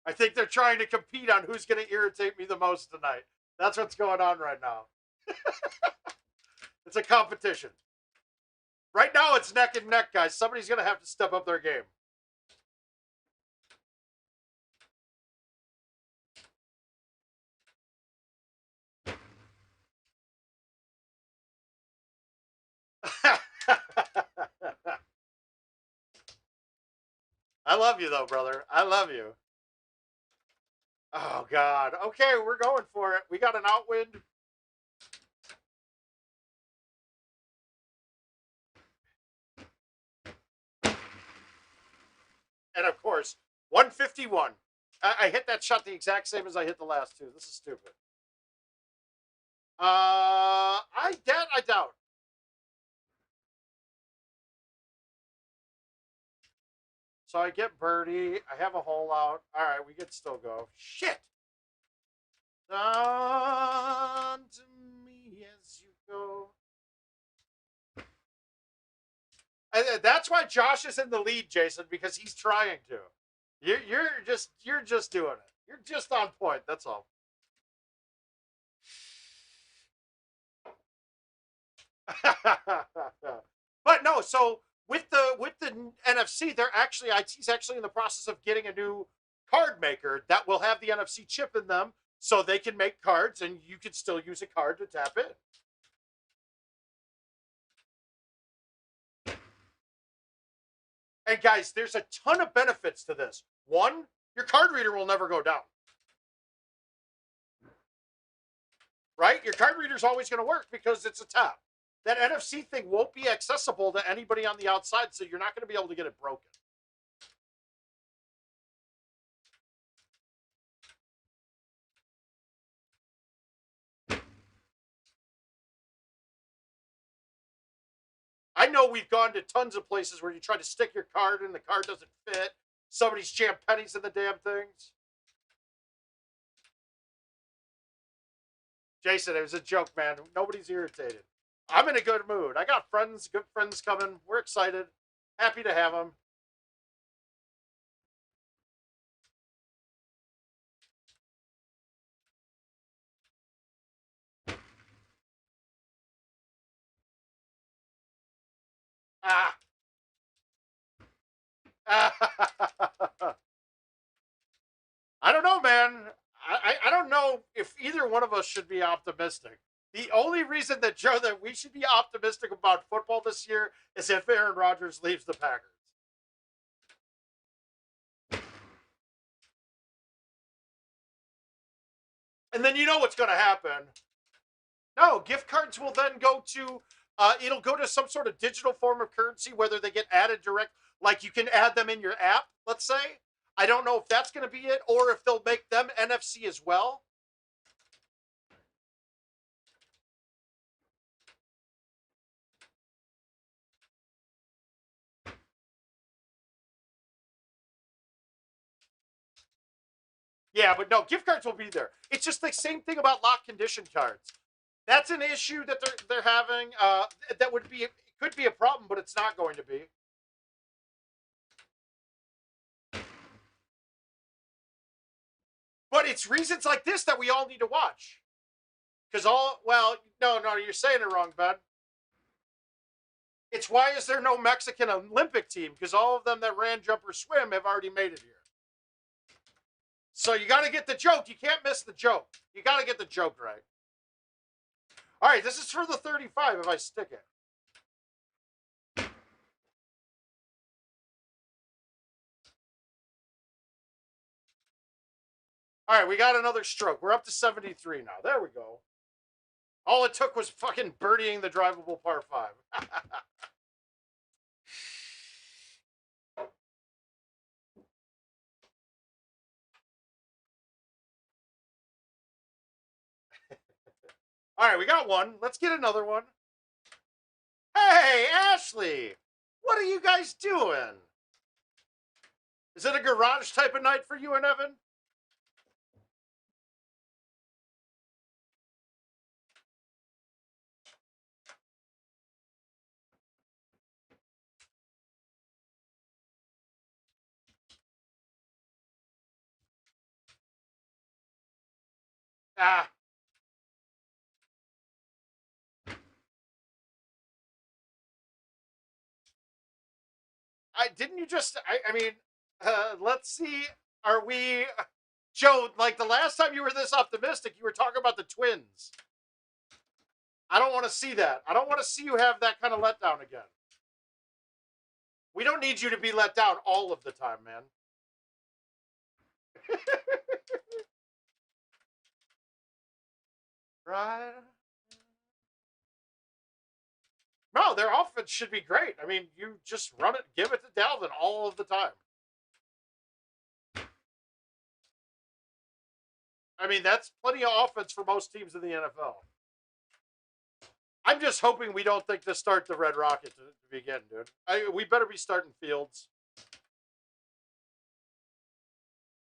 I think they're trying to compete on who's going to irritate me the most tonight. That's what's going on right now. It's a competition. Right now, it's neck and neck, guys. Somebody's going to have to step up their game. I love you, though, brother. I love you. Oh, God. Okay, we're going for it. We got an outwind. And, of course, 151. I hit that shot the exact same as I hit the last two. This is stupid. I doubt. So I get birdie. I have a hole out. All right, we could still go. Shit. On to me as you go. And that's why Josh is in the lead, Jason, because he's trying to. You're just doing it. You're just on point. That's all. But no, so with the NFC, they're actually IT's actually in the process of getting a new card maker that will have the NFC chip in them, so they can make cards, and you can still use a card to tap in. And guys, there's a ton of benefits to this. One, your card reader will never go down. Right? Your card reader is always going to work because it's a tap. That NFC thing won't be accessible to anybody on the outside, so you're not going to be able to get it broken. I know we've gone to tons of places where you try to stick your card and the card doesn't fit. Somebody's jammed pennies in the damn things. Jason, it was a joke, man. Nobody's irritated. I'm in a good mood. I got friends, good friends coming. We're excited. Happy to have them. Ah. I don't know, man. I don't know if either one of us should be optimistic. The only reason that Joe that we should be optimistic about football this year is if Aaron Rodgers leaves the Packers. And then you know what's going to happen. No, gift cards will then go to it'll go to some sort of digital form of currency, whether they get added direct, like you can add them in your app, let's say. I don't know if that's going to be it or if they'll make them NFC as well. Yeah, but no, gift cards will be there. It's just the same thing about lock condition cards. That's an issue that they're having. That would be it could be a problem, but it's not going to be. But it's reasons like this that we all need to watch. Because no, you're saying it wrong, bud. It's why is there no Mexican Olympic team? Because all of them that ran, jump, or swim have already made it here. So you got to get the joke. You can't miss the joke. You got to get the joke right. All right, this is for the 35 if I stick it. All right, we got another stroke. We're up to 73 now. There we go. All it took was fucking birdieing the drivable par 5. All right, we got one. Let's get another one. Hey, Ashley, what are you guys doing? Is it a garage type of night for you and Evan? Ah. Didn't you just, I mean, let's see. Are we, Joe, like the last time you were this optimistic, you were talking about the Twins. I don't want to see that. I don't want to see you have that kind of letdown again. We don't need you to be let down all of the time, man. Right? No, their offense should be great. I mean, you just run it, give it to Dalvin all of the time. I mean, that's plenty of offense for most teams in the NFL. I'm just hoping we don't think to start the Red Rocket to begin, dude. We better be starting Fields.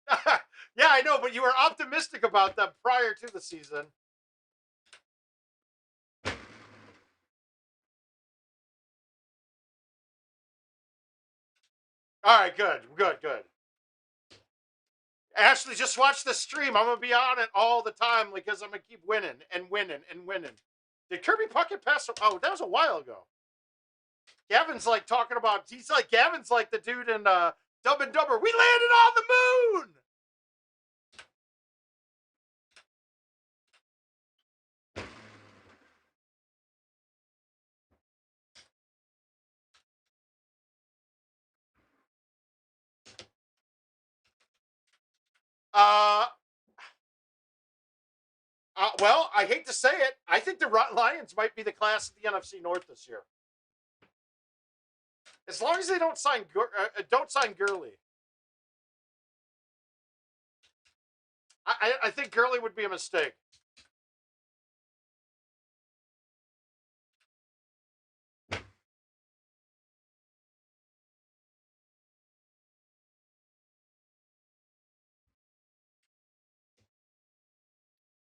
Yeah, I know, but you were optimistic about them prior to the season. All right, good. Ashley, just watch the stream. I'm going to be on it all the time because I'm going to keep winning and winning and winning. Did Kirby Puckett pass? Oh, that was a while ago. Gavin's like talking about, Gavin's like the dude in Dumb and Dumber. We landed on the moon! Well, I hate to say it. I think the Lions might be the class of the NFC North this year. As long as they don't sign Gurley. I think Gurley would be a mistake.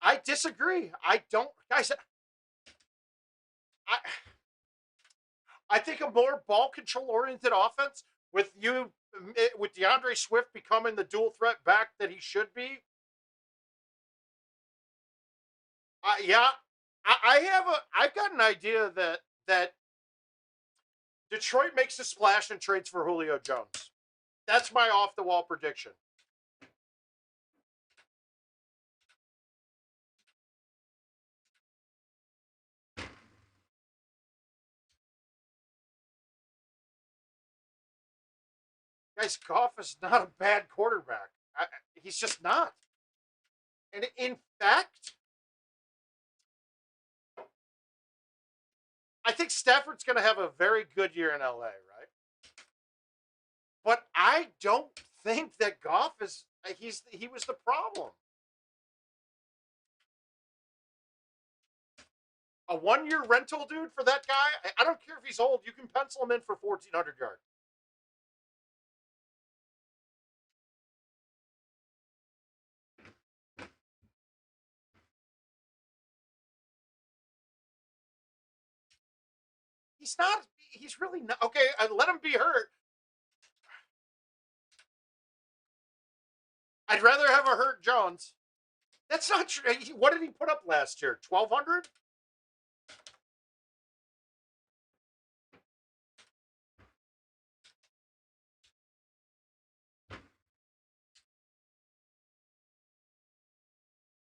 I disagree. I don't, guys. I think a more ball control oriented offense with DeAndre Swift becoming the dual threat back that he should be. Yeah, I've got an idea that Detroit makes a splash and trades for Julio Jones. That's my off the wall prediction. Guys, Goff is not a bad quarterback. He's just not. And in fact, I think Stafford's going to have a very good year in LA, right? But I don't think that Goff he was the problem. A 1-year rental, dude, for that guy. I don't care if he's old. You can pencil him in for 1,400 yards. He's not. He's really not. Okay, let him be hurt. I'd rather have a hurt Jones. That's not true. What did he put up last year? 1,200?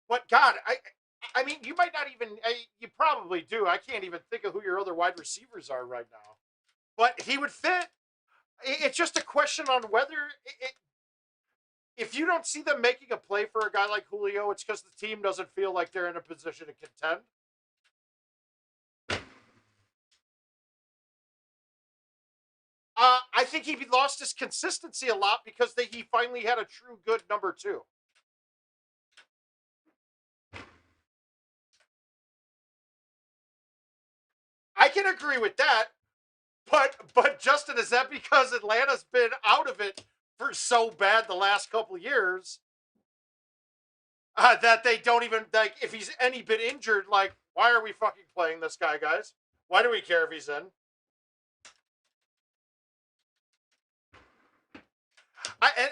But God, I mean, you might not even. You probably do. I can't even think of who your other wide receivers are right now. But he would fit. It's just a question on whether if you don't see them making a play for a guy like Julio, it's because the team doesn't feel like they're in a position to contend. I think he lost his consistency a lot because he finally had a true good number 2. can agree with that. But Justin, is that because Atlanta's been out of it for so bad the last couple of years that they don't even, like, if he's any bit injured, like, why are we fucking playing this guy, guys? Why do we care if he's in?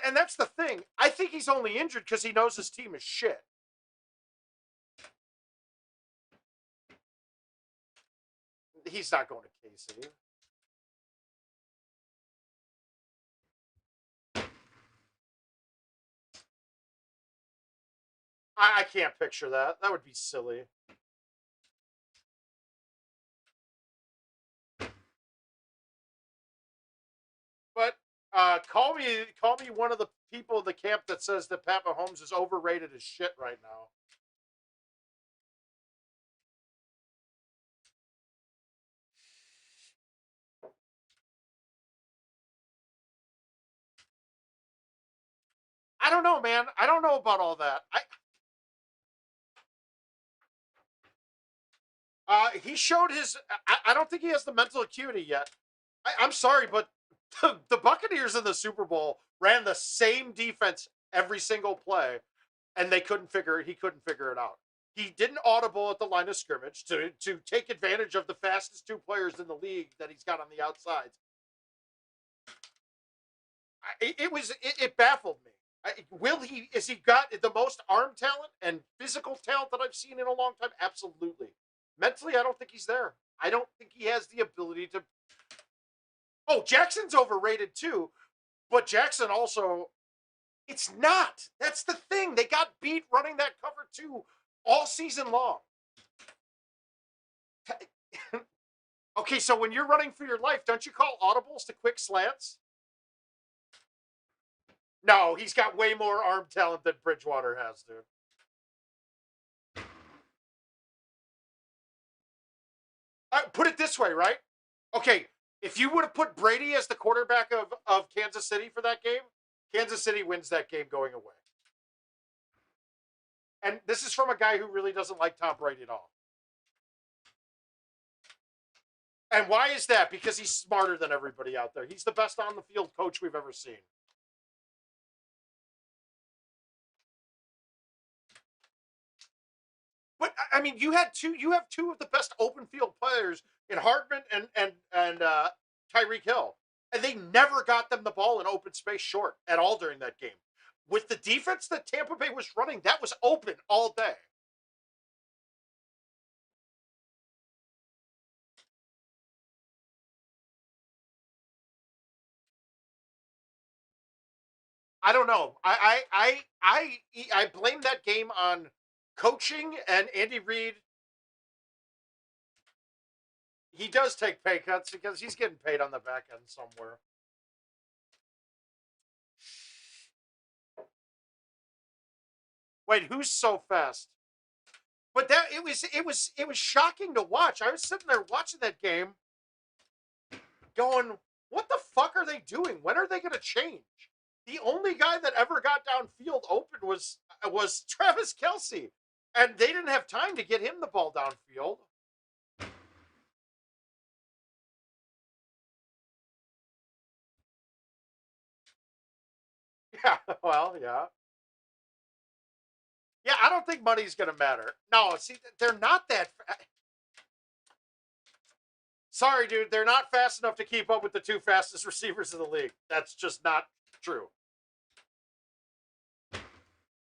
And that's the thing. I think he's only injured because he knows his team is shit. He's not going to KC. I can't picture that. That would be silly. But call me one of the people in the camp that says that Pat Mahomes is overrated as shit right now. I don't know, man. I don't know about all that. He showed his. I don't think he has the mental acuity yet. I'm sorry, but the Buccaneers in the Super Bowl ran the same defense every single play, and he couldn't figure it out. He didn't audible at the line of scrimmage to take advantage of the fastest two players in the league that he's got on the outsides. It baffled me. Is he got the most arm talent and physical talent that I've seen in a long time? Absolutely. Mentally, I don't think he's there. I don't think he has the ability to. Oh, Jackson's overrated too, but Jackson also, it's not. That's the thing. They got beat running that cover two all season long. Okay, so when you're running for your life, don't you call audibles to quick slants? No, he's got way more arm talent than Bridgewater has, dude. Put it this way, right? Okay, if you would have put Brady as the quarterback of Kansas City for that game, Kansas City wins that game going away. And this is from a guy who really doesn't like Tom Brady at all. And why is that? Because he's smarter than everybody out there. He's the best on the field coach we've ever seen. But I mean, you have two of the best open field players in Hardman and Tyreek Hill, and they never got them the ball in open space short at all during that game. With the defense that Tampa Bay was running, that was open all day. I don't know. I blame that game on coaching and Andy Reid. He does take pay cuts because he's getting paid on the back end somewhere. Wait, who's so fast? But that it was shocking to watch. I was sitting there watching that game, going, "What the fuck are they doing? When are they going to change?" The only guy that ever got downfield open was Travis Kelce, and they didn't have time to get him the ball downfield. Yeah, well, yeah. Yeah, I don't think money's going to matter. No, see, they're not that. Sorry, dude, they're not fast enough to keep up with the two fastest receivers in the league. That's just not true.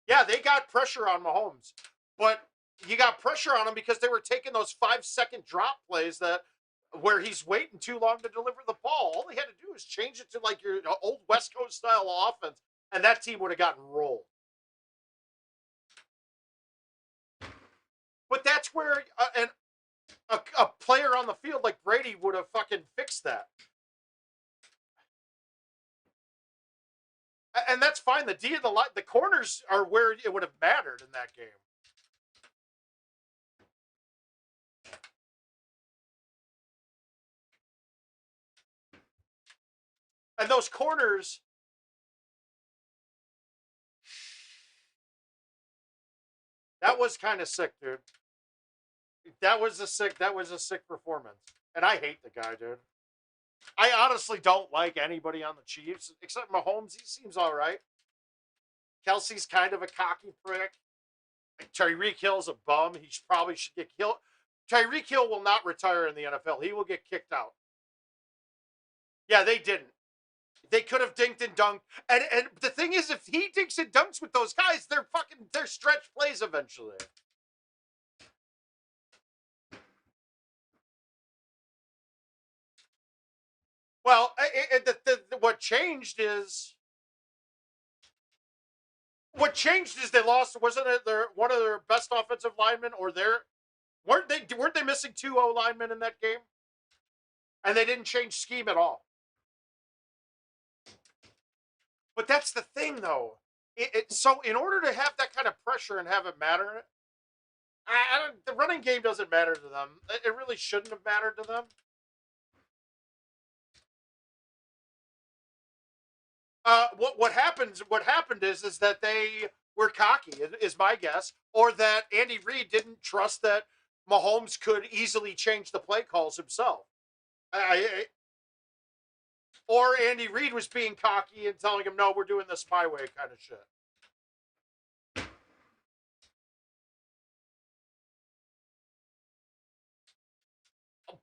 Yeah, they got pressure on Mahomes, but you got pressure on him because they were taking those 5-second drop plays where he's waiting too long to deliver the ball. All he had to do was change it to like your old West Coast style offense, and that team would have gotten rolled. But that's where a player on the field like Brady would have fucking fixed that. And that's fine. The corners are where it would have mattered in that game. And those corners, that was kind of sick, dude. That was a sick performance. And I hate the guy, dude. I honestly don't like anybody on the Chiefs except Mahomes. He seems all right. Kelsey's kind of a cocky prick. Tyreek Hill's a bum. He probably should get killed. Tyreek Hill will not retire in the NFL. He will get kicked out. Yeah, they didn't. They could have dinked and dunked. And the thing is, if he dinks and dunks with those guys, they're stretch plays eventually. Well, what changed is they lost. Wasn't it one of their best offensive linemen, or weren't they missing 2 O linemen in that game? And they didn't change scheme at all. But that's the thing, though. So in order to have that kind of pressure and have it matter, the running game doesn't matter to them. It really shouldn't have mattered to them. What happened is that they were cocky, is my guess, or that Andy Reid didn't trust that Mahomes could easily change the play calls himself. Or Andy Reid was being cocky and telling him, no, we're doing this my way kind of shit.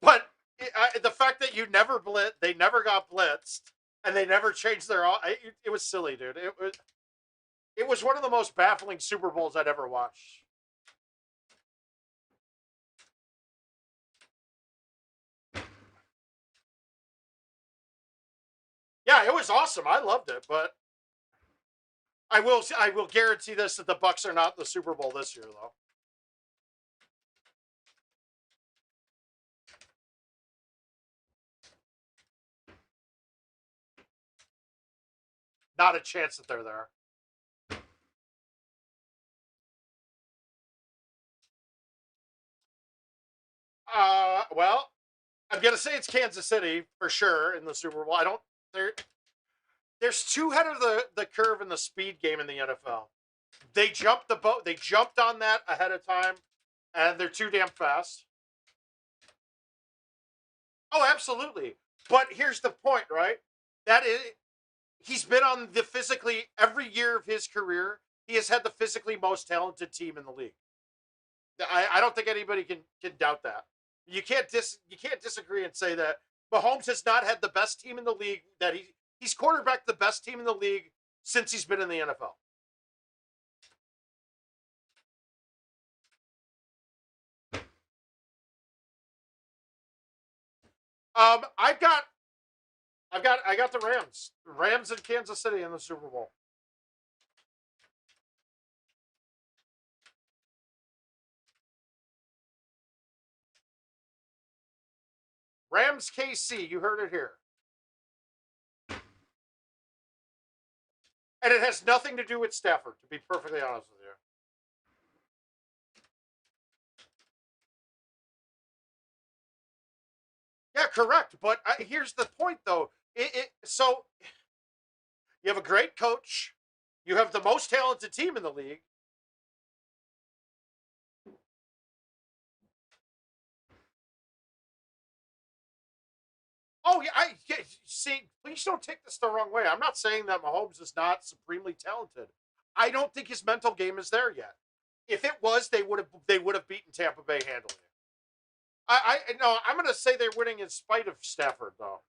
But the fact that they never got blitzed, and they never changed it was silly, dude. It was one of the most baffling Super Bowls I'd ever watched. Yeah, it was awesome. I loved it, but I will guarantee this that the Bucs are not in the Super Bowl this year, though. Not a chance that they're there. Well, I'm gonna say it's Kansas City for sure in the Super Bowl. I don't. There's too ahead of the curve in the speed game in the NFL. They jumped the boat. They jumped on that ahead of time, and they're too damn fast. Oh, absolutely. But here's the point, right? That is, he's been on the physically every year of his career. He has had the physically most talented team in the league. I don't think anybody can doubt that. You can't disagree and say that Mahomes has not had the best team in the league. That he's quarterbacked the best team in the league since he's been in the NFL. I got the Rams in Kansas City in the Super Bowl. Rams KC, you heard it here. And it has nothing to do with Stafford, to be perfectly honest with you. Yeah, correct. But here's the point, though. So you have a great coach. You have the most talented team in the league. Oh, yeah. See, please don't take this the wrong way. I'm not saying that Mahomes is not supremely talented. I don't think his mental game is there yet. If it was, they would have beaten Tampa Bay handily. No, I'm going to say they're winning in spite of Stafford, though.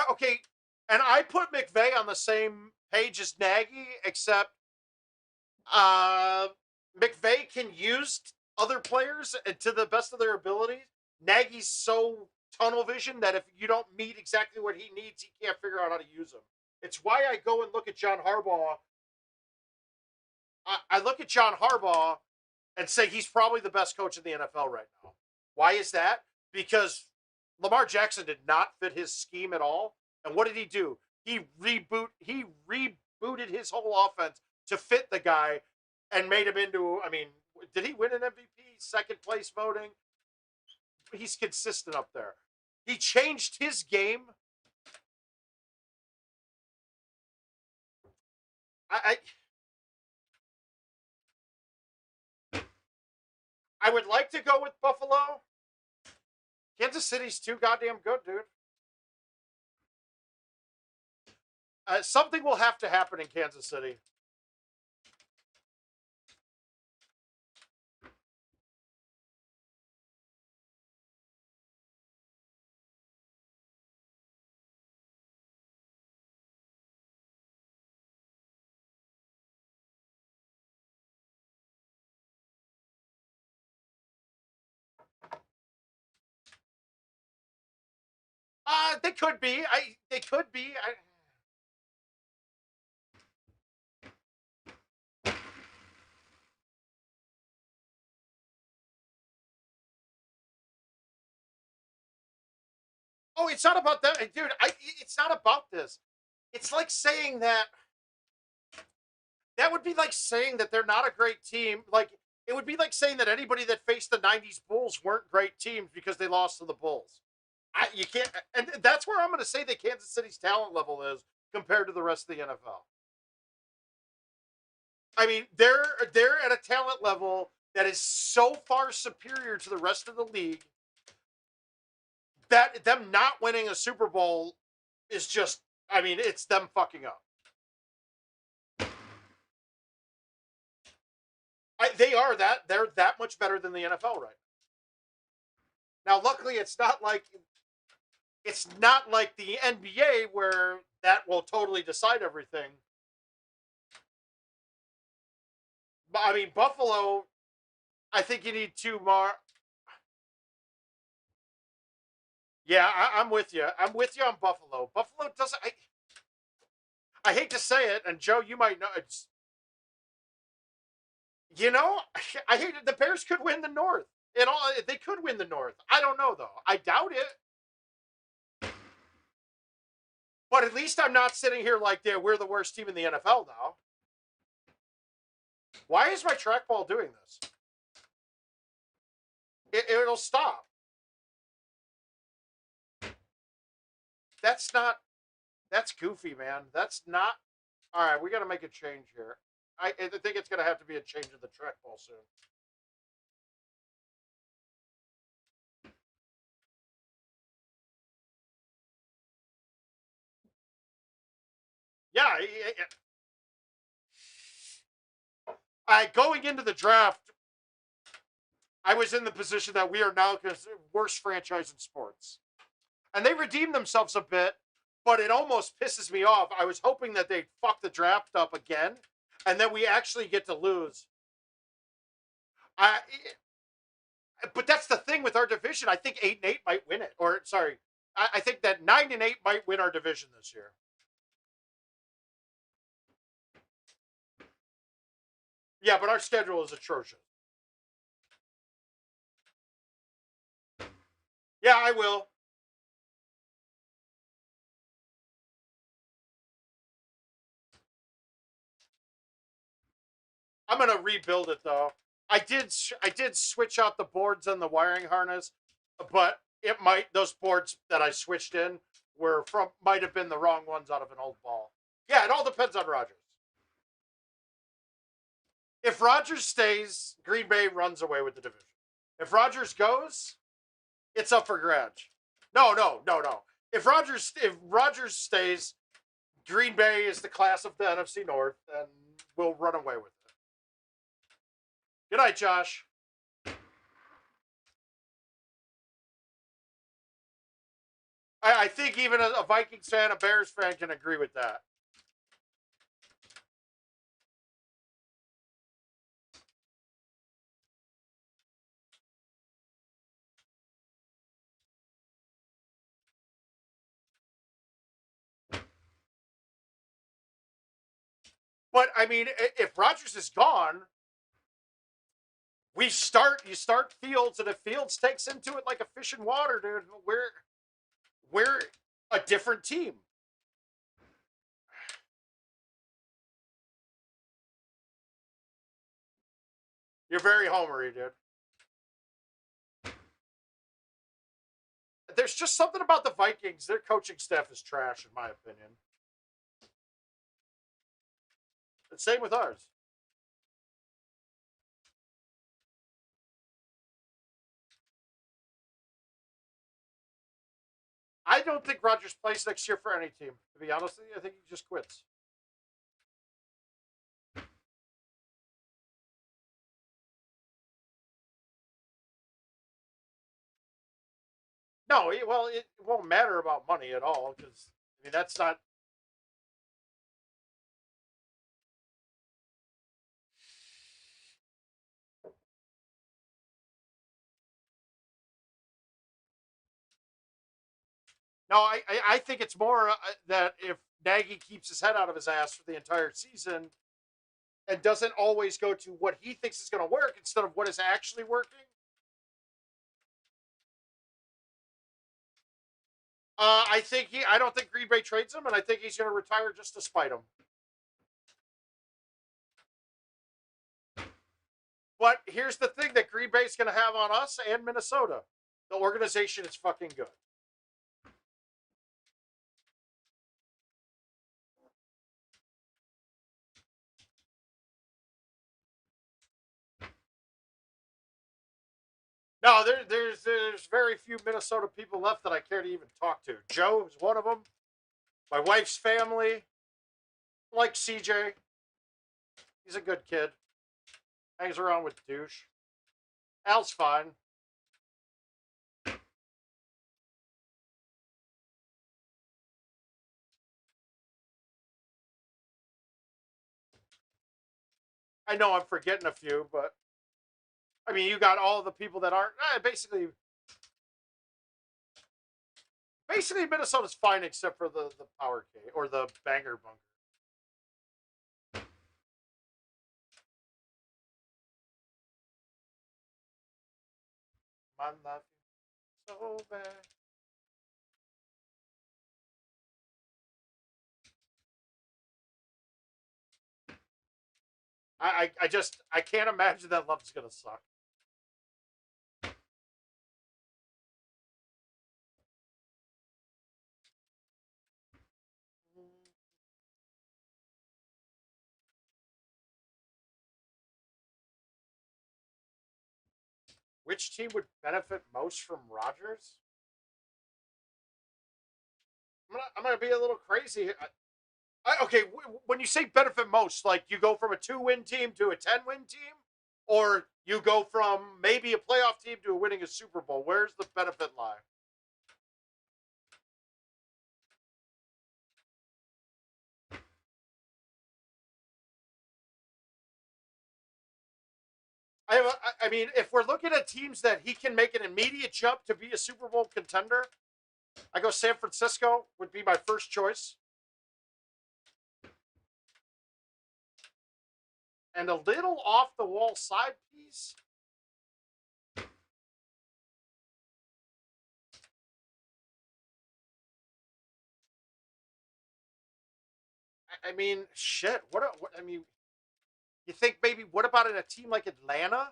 Okay, and I put McVay on the same page as Nagy, except McVay can use other players to the best of their abilities. Nagy's so tunnel vision that if you don't meet exactly what he needs, he can't figure out how to use them. It's why I go and look at John Harbaugh. I look at John Harbaugh and say he's probably the best coach in the NFL right now. Why is that? Because Lamar Jackson did not fit his scheme at all. And what did he do? He rebooted his whole offense to fit the guy. and made him into, I mean, did he win an MVP? Second place voting? He's consistent up there. He changed his game. I I would like to go with Buffalo. Kansas City's too goddamn good, dude. Something will have to happen in Kansas City. They could be. They could be. Oh, it's not about that, dude. It's not about this. It's like saying that. That would be like saying that they're not a great team. Like, it would be like saying that anybody that faced the '90s Bulls weren't great teams because they lost to the Bulls. You can't, and that's where I'm going to say that Kansas City's talent level is compared to the rest of the NFL. I mean, they're at a talent level that is so far superior to the rest of the league that them not winning a Super Bowl is just, I mean, it's them fucking up. They're that much better than the NFL right now. Now, luckily, it's not like the NBA where that will totally decide everything. But I mean, Buffalo, I think you need two more. Yeah, I'm with you. I'm with you on Buffalo. Buffalo doesn't. I hate to say it, and Joe, you might know. You know, I hate it. The Bears could win the North. They could win the North. I don't know though. I doubt it. But at least I'm not sitting here like we're the worst team in the NFL now. Why is my trackball doing this? It'll stop. That's not. That's goofy, man. That's not. All right, we got to make a change here. I think it's going to have to be a change of the trackball soon. Yeah. Going into the draft, I was in the position that we are now the worst franchise in sports. And they redeemed themselves a bit, but it almost pisses me off. I was hoping that they'd fuck the draft up again, and then we actually get to lose. But that's the thing with our division. I think 8-8 might win it. Or, sorry, I think that 9-8 might win our division this year. Yeah, but our schedule is atrocious. Yeah, I will. I'm gonna rebuild it though. I did switch out the boards and the wiring harness, but it might those boards that I switched in might have been the wrong ones out of an old ball. Yeah, it all depends on Rodgers. If Rodgers stays, Green Bay runs away with the division. If Rodgers goes, it's up for grabs. No. If Rodgers stays, Green Bay is the class of the NFC North, and we'll run away with it. Good night, Josh. I think even a Vikings fan, a Bears fan can agree with that. But I mean, if Rodgers is gone, you start Fields, and if Fields takes into it like a fish in water, dude, we're a different team. You're very homery, dude. There's just something about the Vikings. Their coaching staff is trash, in my opinion. The same with ours. I don't think Rodgers plays next year for any team. To be honest with you, I think he just quits. No, well, it won't matter about money at all because I mean that's not. No, I think it's more that if Nagy keeps his head out of his ass for the entire season and doesn't always go to what he thinks is going to work instead of what is actually working. I don't think Green Bay trades him, and I think he's going to retire just to spite him. But here's the thing that Green Bay's going to have on us and Minnesota. The organization is fucking good. No, there's very few Minnesota people left that I care to even talk to. Joe is one of them. My wife's family, like CJ. He's a good kid. Hangs around with douche. Al's fine. I know I'm forgetting a few, but I mean, you got all the people that aren't basically. Basically, Minnesota's fine except for the power K or the banger bunker. My life so bad. I can't imagine that love's gonna suck. Which team would benefit most from Rodgers? I'm gonna be a little crazy. Okay, when you say benefit most, like you go from a 2-win team to a 10-win team, or you go from maybe a playoff team to winning a Super Bowl. Where's the benefit lie? I mean, if we're looking at teams that he can make an immediate jump to be a Super Bowl contender, I go San Francisco would be my first choice. And a little off the wall side piece. I mean, shit. What? I mean, you think maybe what about in a team like Atlanta?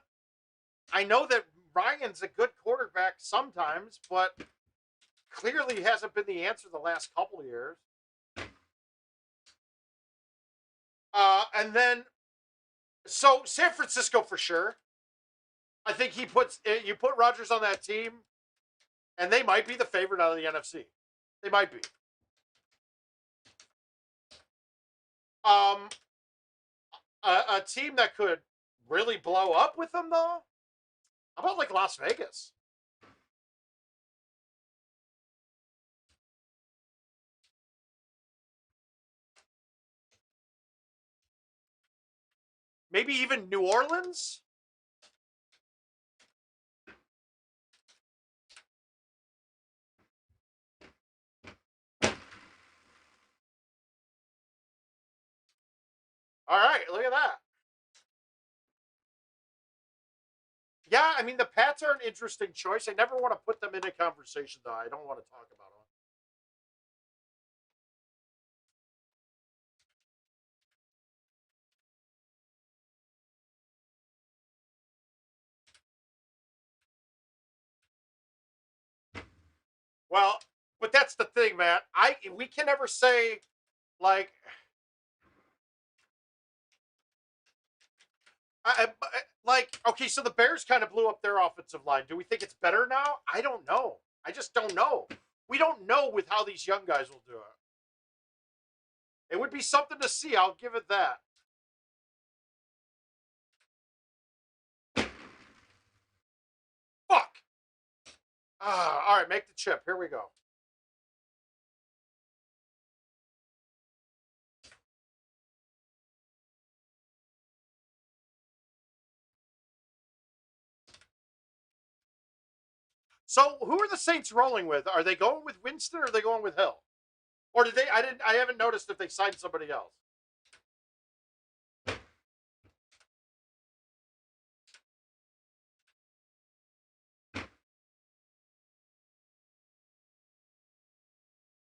I know that Ryan's a good quarterback sometimes, but clearly hasn't been the answer the last couple of years. And then, so San Francisco for sure. I think he puts you put Rodgers on that team, and they might be the favorite out of the NFC. They might be. Um, a team that could really blow up with them though. How about like Las Vegas? Maybe even New Orleans? All right, look at that. Yeah, I mean, the Pats are an interesting choice. I never want to put them in a conversation, though. I don't want to talk about them. Well, but that's the thing, man. We can never say like like okay, so the Bears kind of blew up their offensive line. Do we think it's better now? I don't know. I just don't know. We don't know with how these young guys will do it. It would be something to see. I'll give it that. Fuck. All right, make the chip. Here we go. So, who are the Saints rolling with? Are they going with Winston or are they going with Hill? Or did they? I didn't. I haven't noticed if they signed somebody else.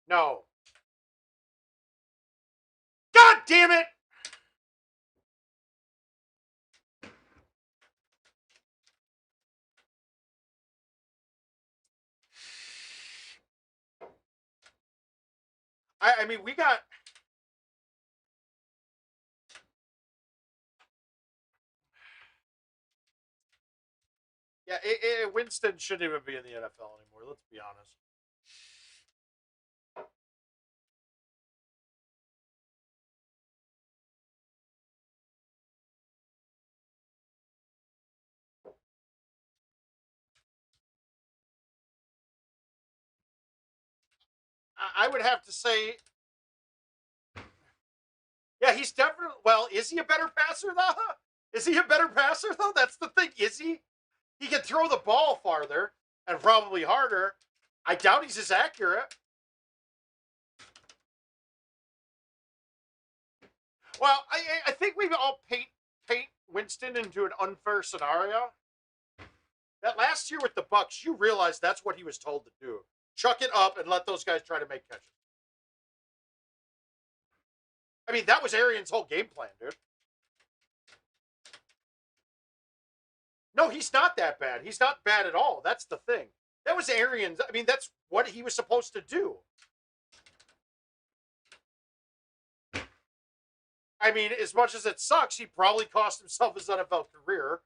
No. God damn it! I mean, we got. Yeah, Winston shouldn't even be in the NFL anymore. Let's be honest. I would have to say, yeah, he's definitely. Well, is he a better passer though? Is he a better passer though? That's the thing. Is he? He can throw the ball farther and probably harder. I doubt he's as accurate. Well, I think we all paint Winston into an unfair scenario. That last year with the Bucks, you realize that's what he was told to do. Chuck it up and let those guys try to make catches. I mean, that was Arians' whole game plan, dude. No, he's not that bad. He's not bad at all. That's the thing. That was Arians. I mean, that's what he was supposed to do. I mean, as much as it sucks, he probably cost himself his NFL career.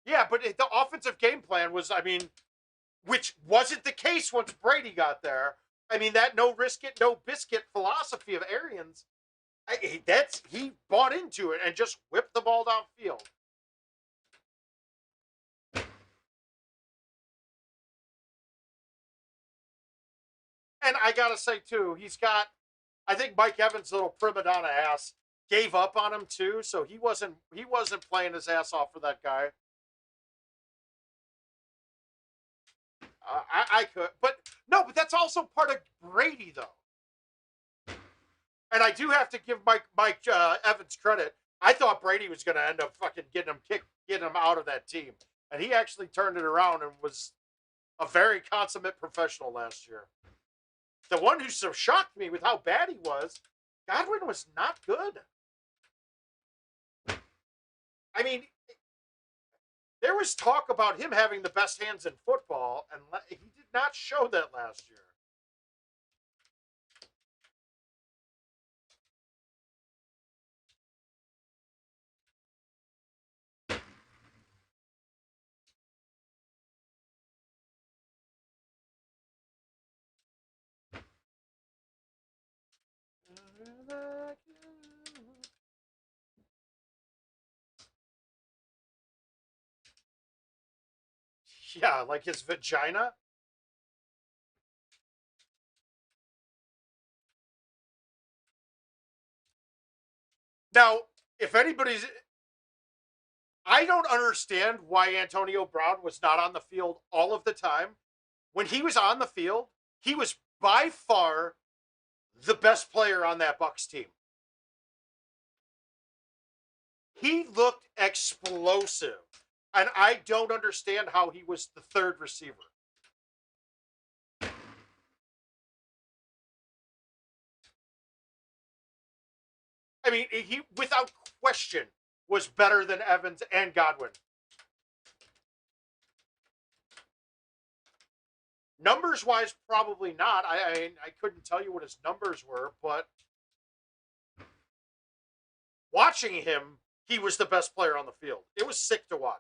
Yeah, but the offensive game plan was, I mean, which wasn't the case once Brady got there. I mean, that no risk it, no biscuit philosophy of Arians, he bought into it and just whipped the ball downfield. And I gotta say too, he's got. I think Mike Evans' little prima donna ass gave up on him too, so he wasn't playing his ass off for that guy. I could, but no, but that's also part of Brady though. And I do have to give Mike Evans credit. I thought Brady was going to end up fucking getting him out of that team, and he actually turned it around and was a very consummate professional last year. The one who so shocked me with how bad he was, Godwin was not good. I mean, there was talk about him having the best hands in football, and he did not show that last year. Yeah, like his vagina. Now, if anybody's, I don't understand why Antonio Brown was not on the field all of the time. When he was on the field, he was by far the best player on that Bucks team. He looked explosive, and I don't understand how he was the third receiver. I mean, he without question was better than Evans and Godwin. Numbers-wise, probably not. I couldn't tell you what his numbers were, but watching him, he was the best player on the field. It was sick to watch.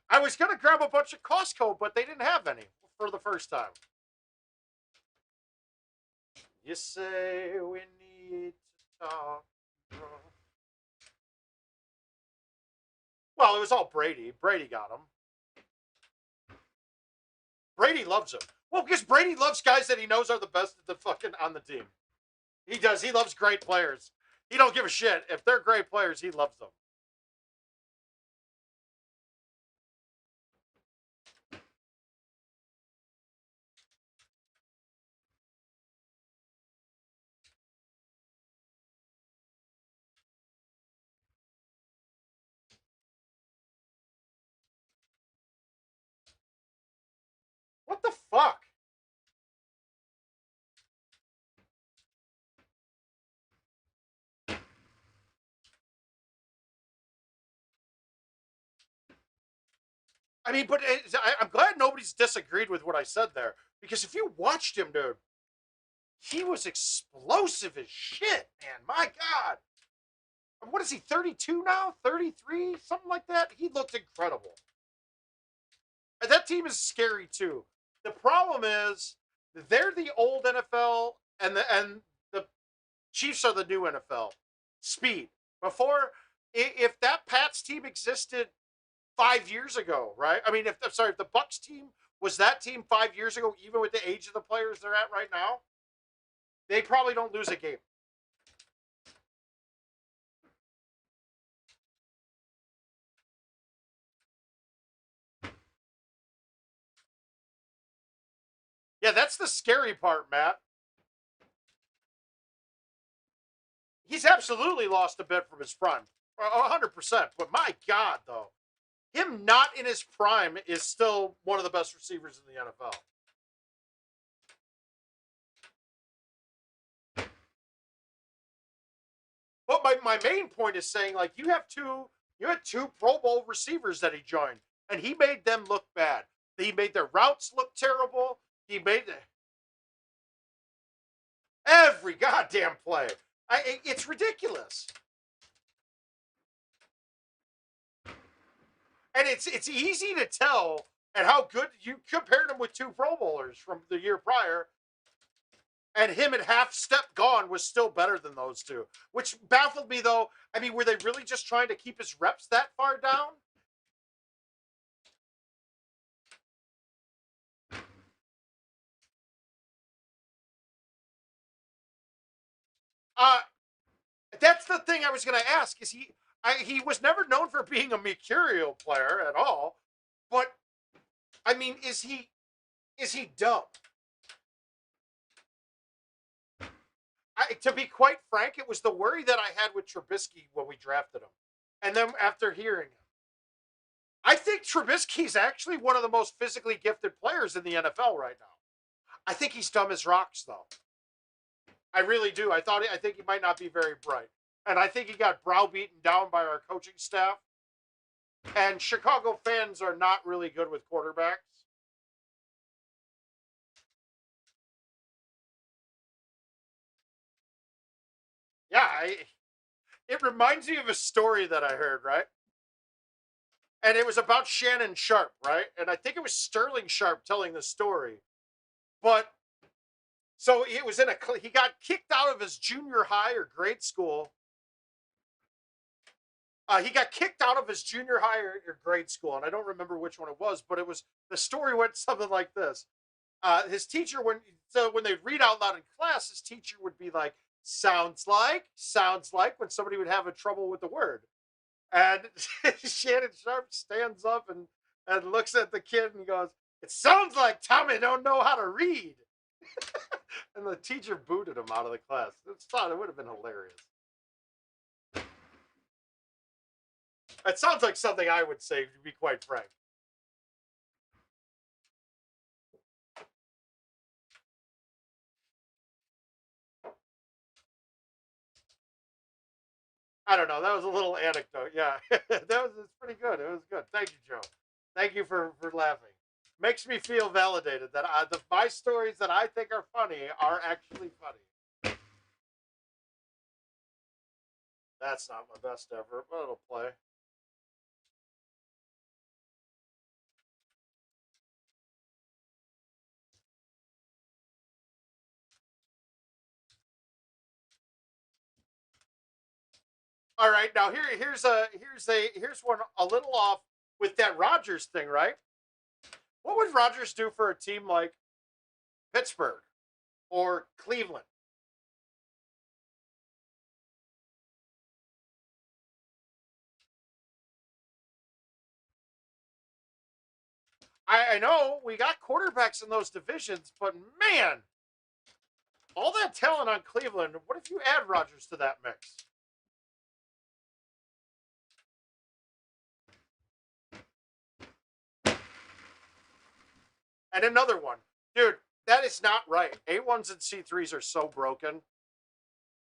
I was going to grab a bunch of Costco, but they didn't have any for the first time. You say we need to talk. Well, it was all Brady. Brady got him. Brady loves him. Well, because Brady loves guys that he knows are the best at the fucking on the team. He does. He loves great players. He don't give a shit. If they're great players, he loves them. What the fuck? I mean, but I'm glad nobody's disagreed with what I said there. Because if you watched him, dude, he was explosive as shit, man. My God. What is he, 32 now? 33? Something like that? He looked incredible. And that team is scary, too. The problem is, they're the old NFL, and the Chiefs are the new NFL. Speed. Before, if that Pats team existed 5 years ago, right? I mean, if the Bucks team was that team 5 years ago, even with the age of the players they're at right now, they probably don't lose a game. Yeah, that's the scary part, Matt. He's absolutely lost a bit from his prime, 100%. But my God, though, him not in his prime is still one of the best receivers in the NFL. But my main point is saying, like, you had two Pro Bowl receivers that he joined, and he made them look bad. He made their routes look terrible. He made every goddamn play. It's ridiculous. And it's easy to tell at how good you compared him with two Pro Bowlers from the year prior. And him at half step gone was still better than those two, which baffled me, though. I mean, were they really just trying to keep his reps that far down? Uh, that's the thing I was going to ask. Is he was never known for being a mercurial player at all, but I mean, is he dumb? To be quite frank, it was the worry that I had with Trubisky when we drafted him, and then after hearing him, I think Trubisky's actually one of the most physically gifted players in the NFL right now. I think he's dumb as rocks, though. I really do. I think he might not be very bright, and I think he got browbeaten down by our coaching staff. And Chicago fans are not really good with quarterbacks. Yeah, it reminds me of a story that I heard, right? And it was about Shannon Sharp, right? And I think it was Sterling Sharp telling the story. But so it was he got kicked out of his junior high or grade school. He got kicked out of his junior high or grade school, and I don't remember which one it was, but the story went something like this. His teacher, when they read out loud in class, his teacher would be like, sounds like, when somebody would have a trouble with the word. And Shannon Sharp stands up and looks at the kid and goes, it sounds like Tommy don't know how to read. And the teacher booted him out of the class. It would have been hilarious. It sounds like something I would say, to be quite frank. I don't know. That was a little anecdote. Yeah, it's pretty good. It was good. Thank you, Joe. Thank you for laughing. Makes me feel validated that my stories that I think are funny are actually funny. That's not my best ever, but it'll play. All right, now here's one a little off with that Rodgers thing, right? What would Rodgers do for a team like Pittsburgh or Cleveland? I know we got quarterbacks in those divisions, but man, all that talent on Cleveland. What if you add Rodgers to that mix? And another one, dude, that is not right. A1s and C3s are so broken.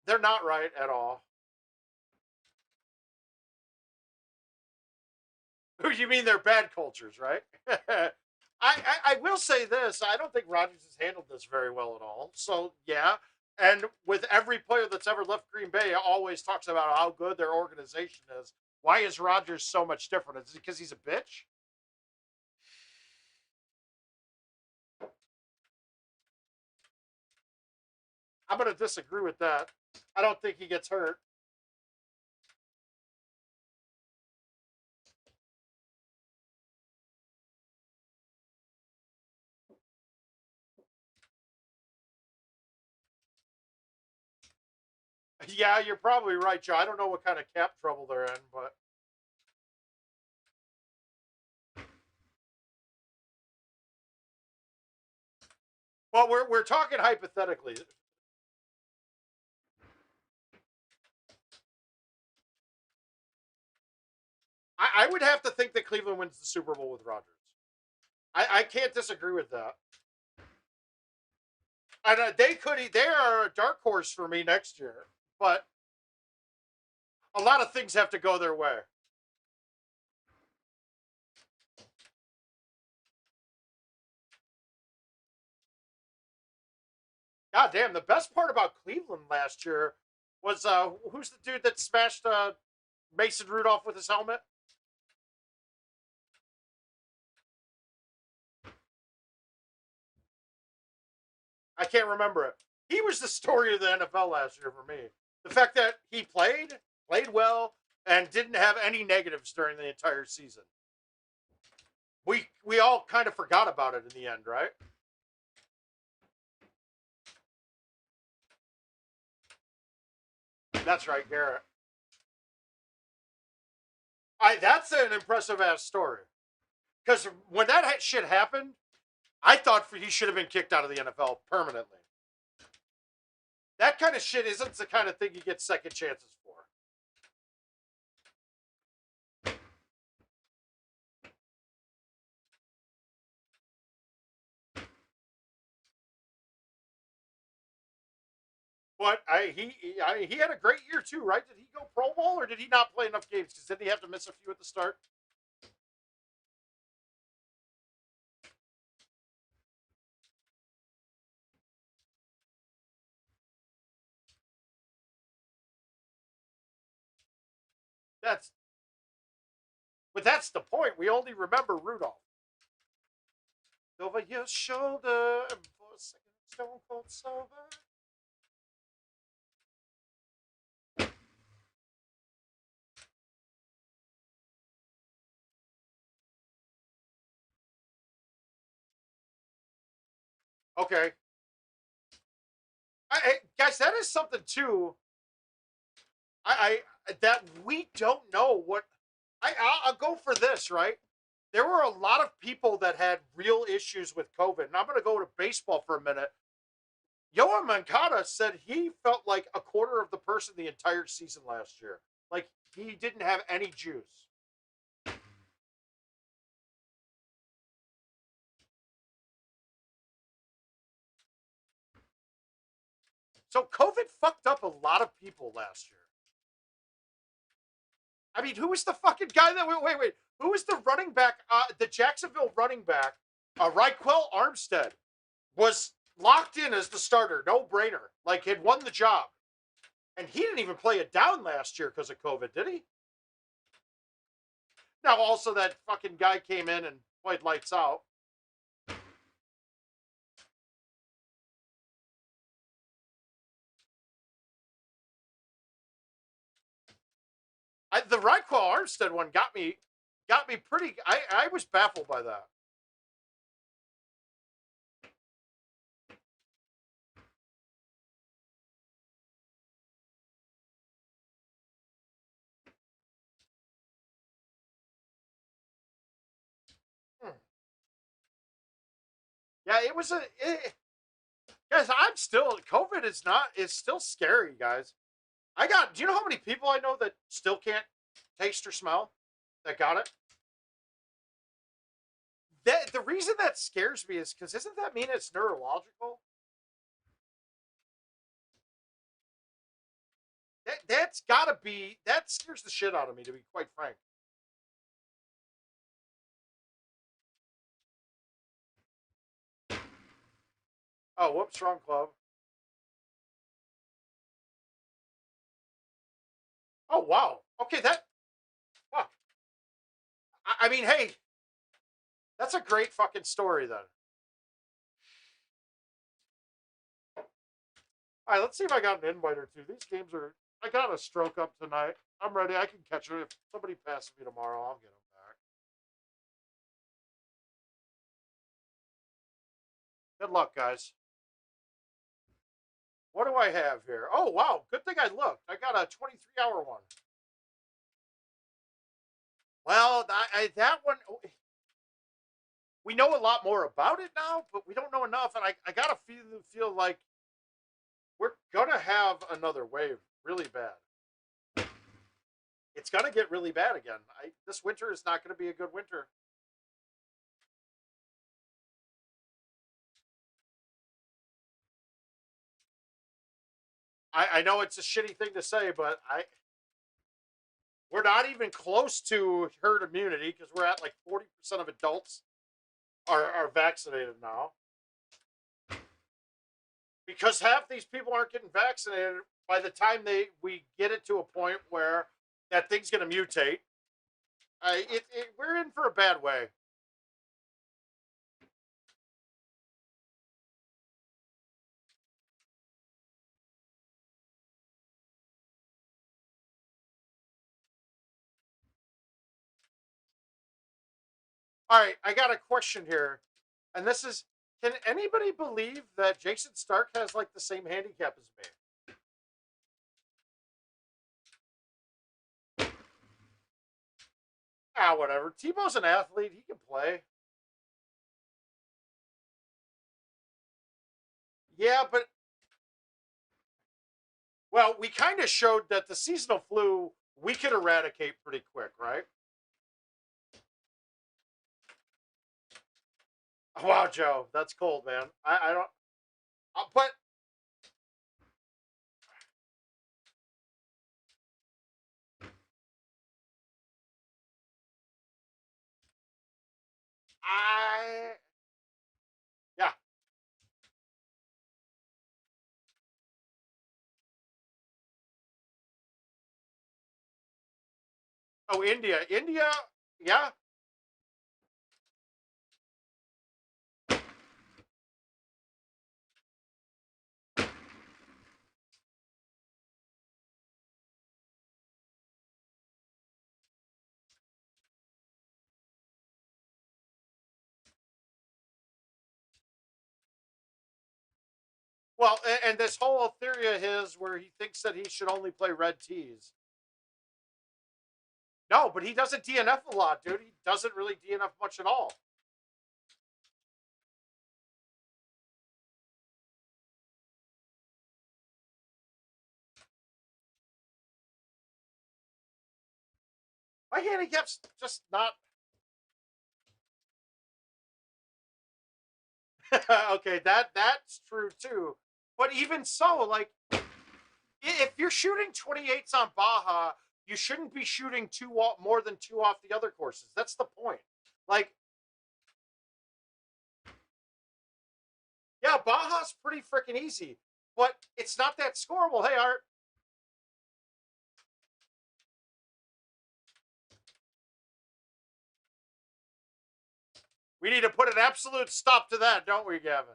They're not right at all. You mean they're bad cultures, right? I will say this. I don't think Rodgers has handled this very well at all. So, yeah. And with every player that's ever left Green Bay, always talks about how good their organization is. Why is Rodgers so much different? Is it because he's a bitch? I'm going to disagree with that. I don't think he gets hurt. Yeah, you're probably right, Joe. I don't know what kind of cap trouble they're in, but well, we're talking hypothetically. I would have to think that Cleveland wins the Super Bowl with Rodgers. I can't disagree with that. And they are a dark horse for me next year, but a lot of things have to go their way. God damn, the best part about Cleveland last year was who's the dude that smashed Mason Rudolph with his helmet? I can't remember it. He was the story of the NFL last year for me. The fact that he played well, and didn't have any negatives during the entire season. We all kind of forgot about it in the end, right? That's right, Garrett. That's an impressive ass story. Because when that shit happened, I thought he should have been kicked out of the NFL permanently. That kind of shit isn't the kind of thing you get second chances for. But he had a great year too, right? Did he go Pro Bowl or did he not play enough games? Because didn't he have to miss a few at the start? That's but that's the point. We only remember Rudolph. Over your shoulder and for a second, stone cold sober. Okay, guys, that is something too. That we don't know what. I'll go for this, right? There were a lot of people that had real issues with COVID, and I'm going to go to baseball for a minute. Yoan Moncada said he felt like a quarter of the person the entire season last year. Like he didn't have any juice. So COVID fucked up a lot of people last year. I mean, who was the fucking guy that wait? Who was the running back? The Jacksonville running back, Raquel Armstead, was locked in as the starter, no brainer. Like, had won the job, and he didn't even play it down last year because of COVID, did he? Now, also that fucking guy came in and played lights out. The Raquel Armstead one got me pretty. I was baffled by that. Hmm. Yeah, it was guys, I'm still COVID is still scary, guys. Do you know how many people I know that still can't taste or smell that got it? The reason that scares me is because isn't that mean it's neurological? That's gotta be that scares the shit out of me, to be quite frank. Oh, whoops, wrong club. Oh wow. Okay, that wow. I mean, hey, that's a great fucking story then. All right, let's see if I got an invite or two. These games are. I got a stroke up tonight. I'm ready. I can catch it. If somebody passes me tomorrow, I'll get them back. Good luck, guys. What do I have here? Oh, wow. Good thing I looked. I got a 23-hour one. Well, that one, we know a lot more about it now, but we don't know enough. And I got to feel like we're going to have another wave really bad. It's going to get really bad again. This winter is not going to be a good winter. I know it's a shitty thing to say, but we're not even close to herd immunity because we're at like 40% of adults are vaccinated now. Because half these people aren't getting vaccinated by the time we get it to a point where that thing's going to mutate. We're in for a bad way. All right, I got a question here, and this is: can anybody believe that Jason Stark has like the same handicap as me? Ah, whatever. Tebow's an athlete; he can play. Yeah, but well, we kind of showed that the seasonal flu we could eradicate pretty quick, right? Wow, Joe, that's cold, man. I don't. But I yeah. Oh, India, yeah. Well, and this whole theory of his where he thinks that he should only play red tees. No, but he doesn't DNF a lot, dude. He doesn't really DNF much at all. My handicap's just not. Okay, that's true too. But even so, like if you're shooting 28s on Baja, you shouldn't be shooting more than 2 off the other courses. That's the point. Like, yeah, Baja's pretty freaking easy, but it's not that scoreable. Hey, Art. We need to put an absolute stop to that, don't we, Gavin?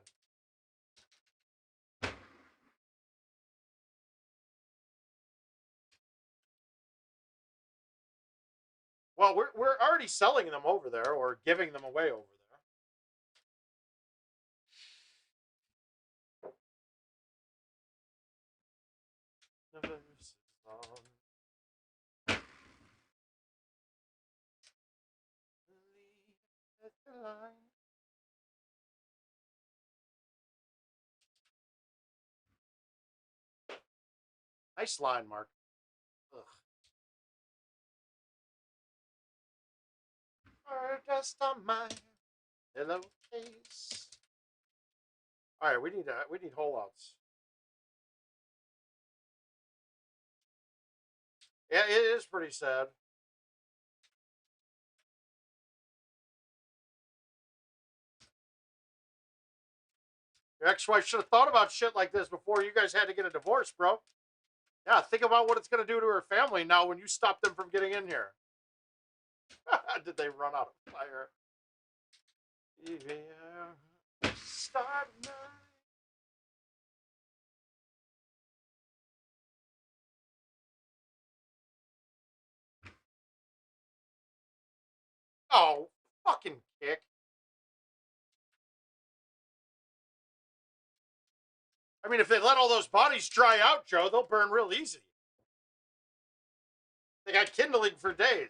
Well, we're already selling them over there or giving them away over there. Nice line, Mark. Ugh. Just on my hello case. All right, we need holdouts. Yeah, it is pretty sad. Your ex-wife should have thought about shit like this before you guys had to get a divorce, bro. Yeah, think about what it's going to do to her family now when you stop them from getting in here. Did they run out of fire? Yeah. Start now. Oh, fucking kick. I mean, if they let all those bodies dry out, Joe, they'll burn real easy. They got kindling for days.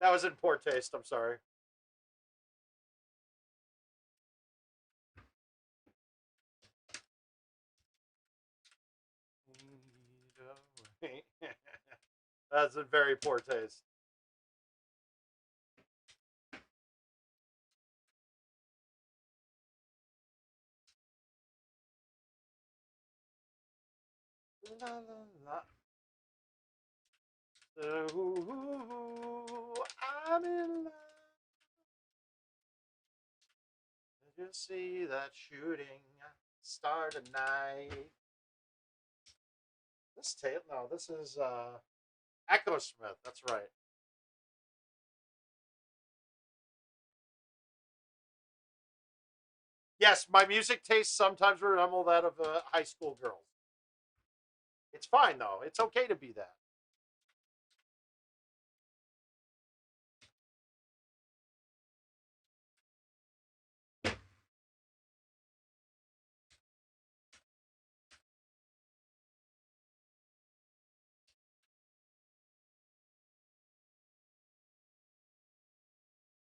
That was in poor taste. I'm sorry. That's in very poor taste. La, la, la. Ooh, I'm in love. Did you see that shooting star tonight? This tape? No, this is Echo Smith. That's right. Yes, my music tastes sometimes resemble that of high school girls. It's fine though. It's okay to be that.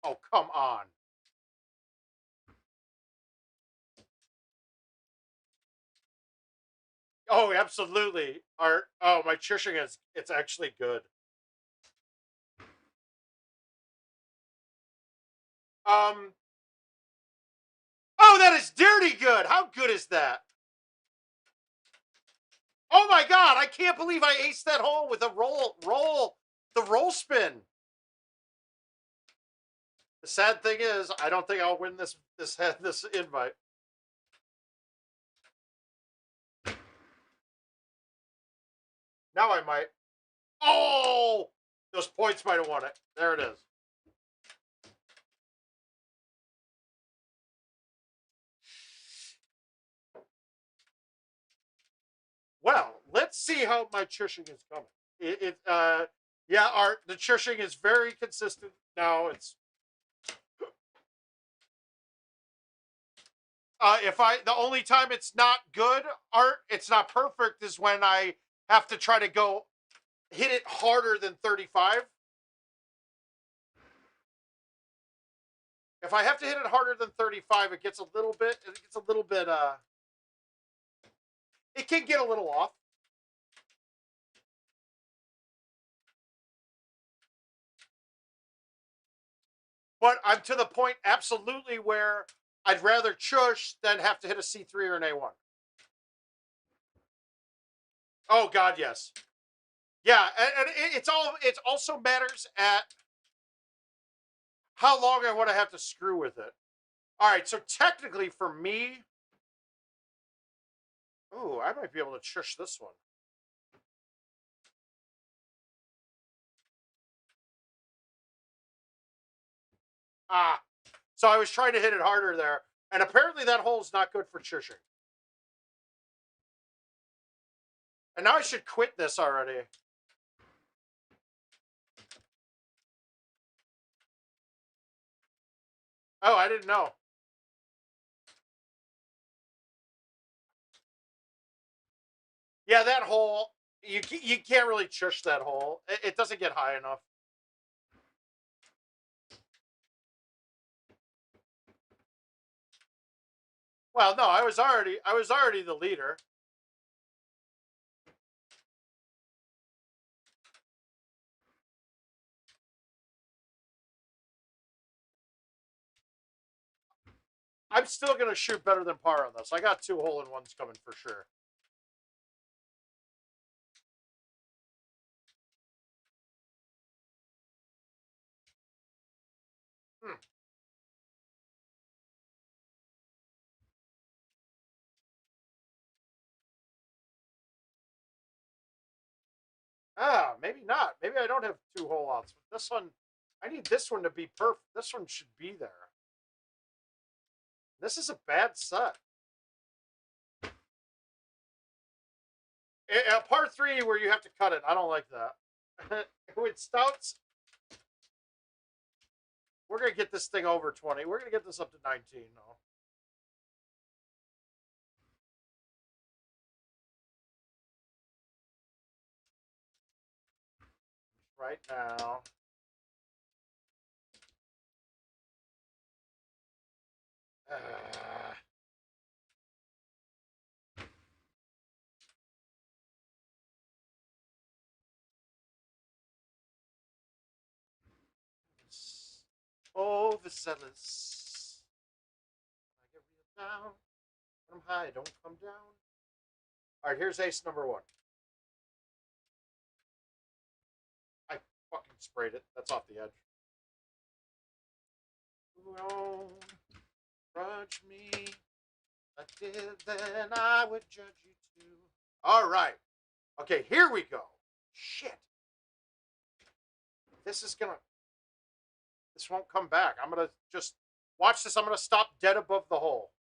Oh, come on. Oh, absolutely. Art. Oh, my chushing is it's actually good. Um Oh, that is dirty good. How good is that? Oh my god, I can't believe I aced that hole with a the roll spin. The sad thing is, I don't think I'll win this invite. Now I might. Oh, those points might have won it. There it is. Well, let's see how my chushing is coming. Yeah, the chushing is very consistent. Now it's the only time it's not good, Art, it's not perfect is when I have to try to go hit it harder than 35. If I have to hit it harder than 35, it gets a little bit it can get a little off. But I'm to the point absolutely where I'd rather chush than have to hit a C3 or an A1. Oh God, yes. Yeah, and it also matters at how long I want to have to screw with it. All right, so technically for me, oh, I might be able to chush this one. Ah, so I was trying to hit it harder there, and apparently that hole's not good for chushing. And now I should quit this already. Oh, I didn't know. Yeah, that hole, you can't really chush that hole. It doesn't get high enough. Well, no, I was already the leader. I'm still gonna shoot better than par on this. I got 2 hole-in-ones coming for sure. Hmm. Ah, maybe not. Maybe I don't have 2 hole outs. This one, I need this one to be perfect. This one should be there. This is a bad set. A par 3 where you have to cut it. I don't like that. With stouts, we're gonna get this thing over 20. We're gonna get this up to 19. No. Right now. Uh, Overzealous. I get real down. When I'm high, don't come down. All right, here's ace number 1. I fucking sprayed it. That's off the edge. Don't judge me. I did, then I would judge you too. All right. Okay, here we go. Shit. This is gonna. This won't come back. I'm gonna just watch this. I'm gonna stop dead above the hole.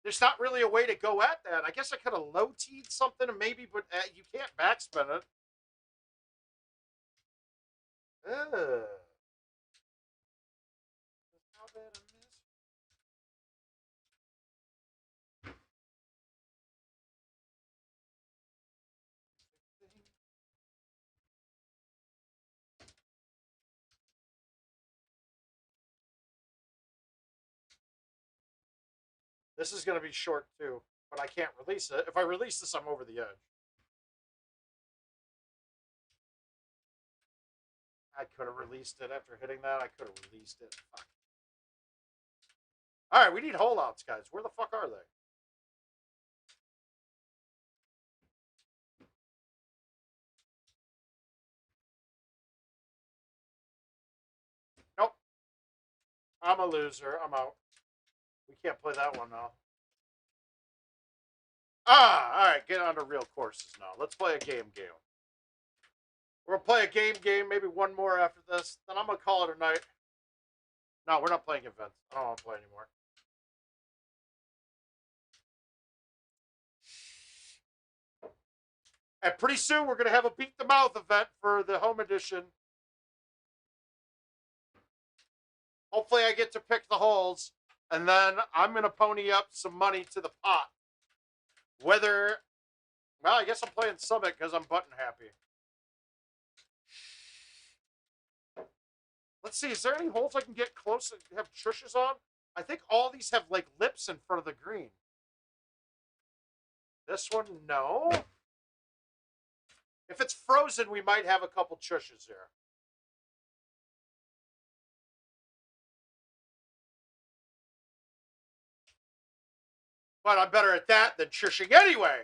There's not really a way to go at that. I guess I could have low teed something, maybe, but you can't backspin it. Ugh. How bad I miss. This is going to be short too, but I can't release it. If I release this, I'm over the edge. I could have released it after hitting that. I could have released it. Fuck. All right, we need holeouts, guys. Where the fuck are they? Nope. I'm a loser. I'm out. We can't play that one now. Ah, all right. Get on to real courses now. Let's play a game. We're gonna play a game. Maybe one more after this. Then I'm gonna call it a night. No, we're not playing events. I don't want to play anymore. And pretty soon we're gonna have a beat the mouth event for the home edition. Hopefully I get to pick the holes, and then I'm gonna pony up some money to the pot. Whether, well, I guess I'm playing Summit because I'm button happy. Let's see, is there any holes I can get close and have trushes on? I think all these have like lips in front of the green. This one, no. If it's frozen, we might have a couple trushes here. But I'm better at that than shushing anyway.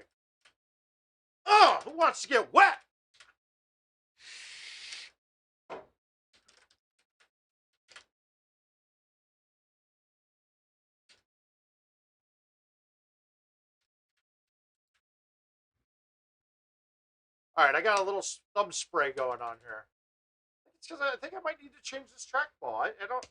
Oh, who wants to get wet? All right, I got a little thumb spray going on here. It's because I think I might need to change this trackball. I don't.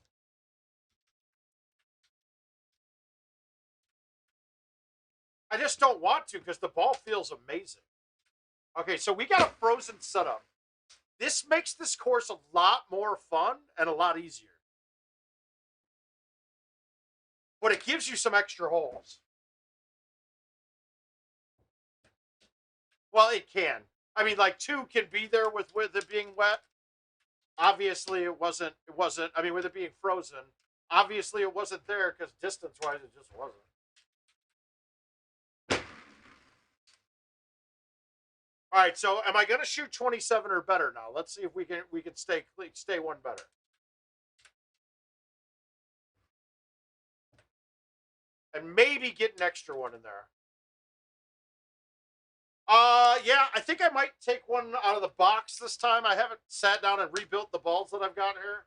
I just don't want to because the ball feels amazing. Okay, so we got a frozen setup. This makes this course a lot more fun and a lot easier. But it gives you some extra holes. Well, it can. I mean, like 2 can be there with it being wet. Obviously, it wasn't. I mean, with it being frozen, obviously it wasn't there because distance-wise, it just wasn't. All right, so am I going to shoot 27 or better now? Let's see if we can stay one better. And maybe get an extra one in there. Yeah, I think I might take one out of the box this time. I haven't sat down and rebuilt the balls that I've got here.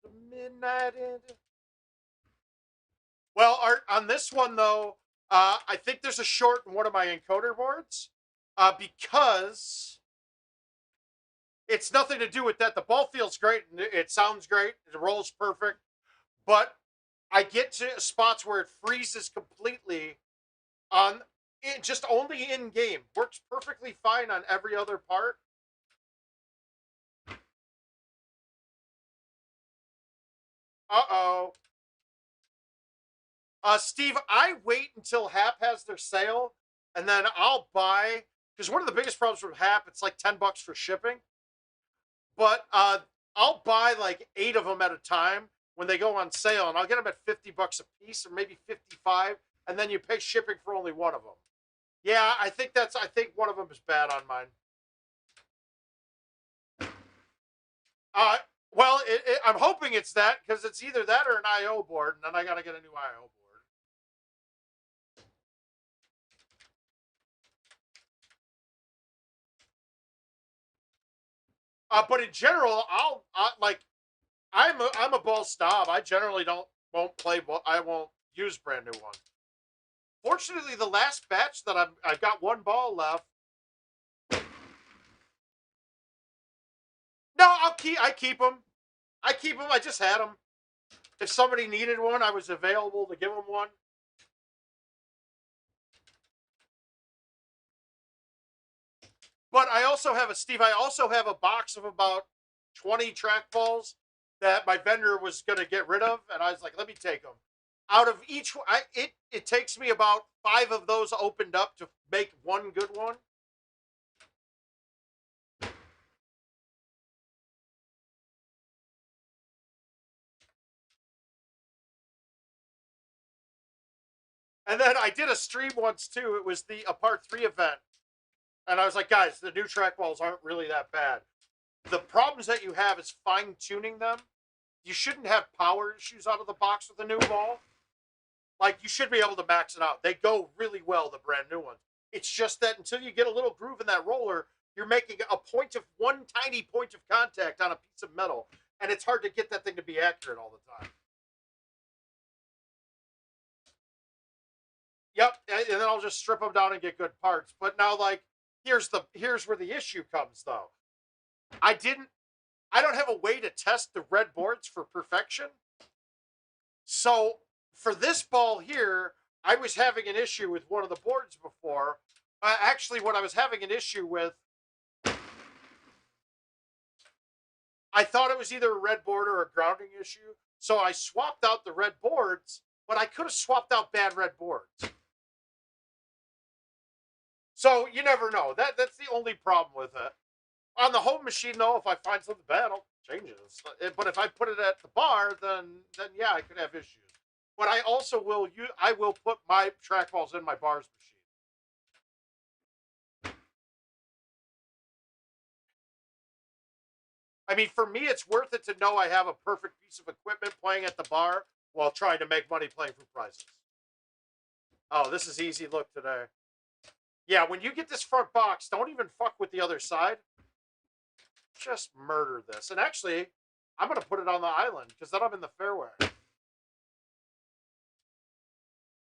The midnight ended. Well, Art, on this one though, I think there's a short in one of my encoder boards, because it's nothing to do with that. The ball feels great, and it sounds great, it rolls perfect, but I get to spots where it freezes completely on it, just only in game. Works perfectly fine on every other part. Uh-oh. Steve, I wait until Hap has their sale, and then I'll buy, because one of the biggest problems with Hap, it's like $10 for shipping. But I'll buy like 8 of them at a time when they go on sale, and I'll get them at $50 a piece, or maybe 55, and then you pay shipping for only one of them. Yeah, I think one of them is bad on mine. Well, I'm hoping it's that, because it's either that or an I/O board, and then I got to get a new I/O board. But in general, I'm a ball snob. I generally won't play. I won't use brand new ones. Fortunately, the last batch that I've got one ball left. No, I keep them. I keep them. I just had them. If somebody needed one, I was available to give them one. But I also have I also have a box of about 20 trackballs that my vendor was going to get rid of, and I was like, let me take them. Out of each, it takes me about 5 of those opened up to make one good one. And then I did a stream once too. It was a part 3 event. And I was like, guys, the new trackballs aren't really that bad. The problems that you have is fine-tuning them. You shouldn't have power issues out of the box with a new ball. Like, you should be able to max it out. They go really well, the brand new ones. It's just that until you get a little groove in that roller, you're making one tiny point of contact on a piece of metal. And it's hard to get that thing to be accurate all the time. Yep, and then I'll just strip them down and get good parts. But now, like, here's where the issue comes, though. I don't have a way to test the red boards for perfection. So for this ball here, I was having an issue with one of the boards before. Actually, what I was having an issue with, I thought it was either a red board or a grounding issue. So I swapped out the red boards, but I could have swapped out bad red boards. So you never know. That's the only problem with it. On the home machine, though, if I find something bad, I'll change it. But if I put it at the bar, then yeah, I could have issues. But I also will I will put my trackballs in my bars machine. I mean, for me, it's worth it to know I have a perfect piece of equipment playing at the bar while trying to make money playing for prizes. Oh, this is easy look today. Yeah, when you get this front box, don't even fuck with the other side. Just murder this. And actually, I'm going to put it on the island because then I'm in the fairway.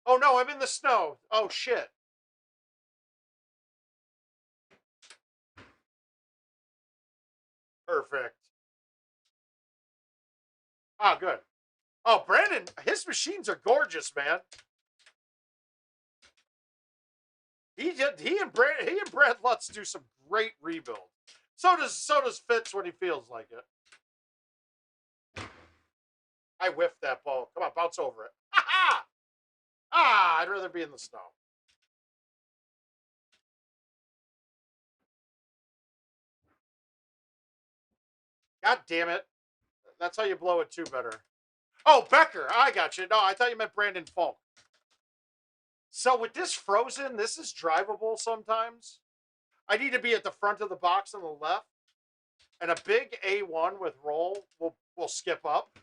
Oh, no, I'm in the snow. Oh, shit. Perfect. Ah, good. Oh, Brandon, his machines are gorgeous, man. He and Brad Lutz do some great rebuild. So does Fitz when he feels like it. I whiffed that ball. Come on, bounce over it. Ha! Ah, I'd rather be in the snow. God damn it. That's how you blow it too better. Oh, Becker. I got you. No, I thought you meant Brandon Falk. So with this frozen, this is drivable sometimes. I need to be at the front of the box on the left. And a big A1 with roll will skip up.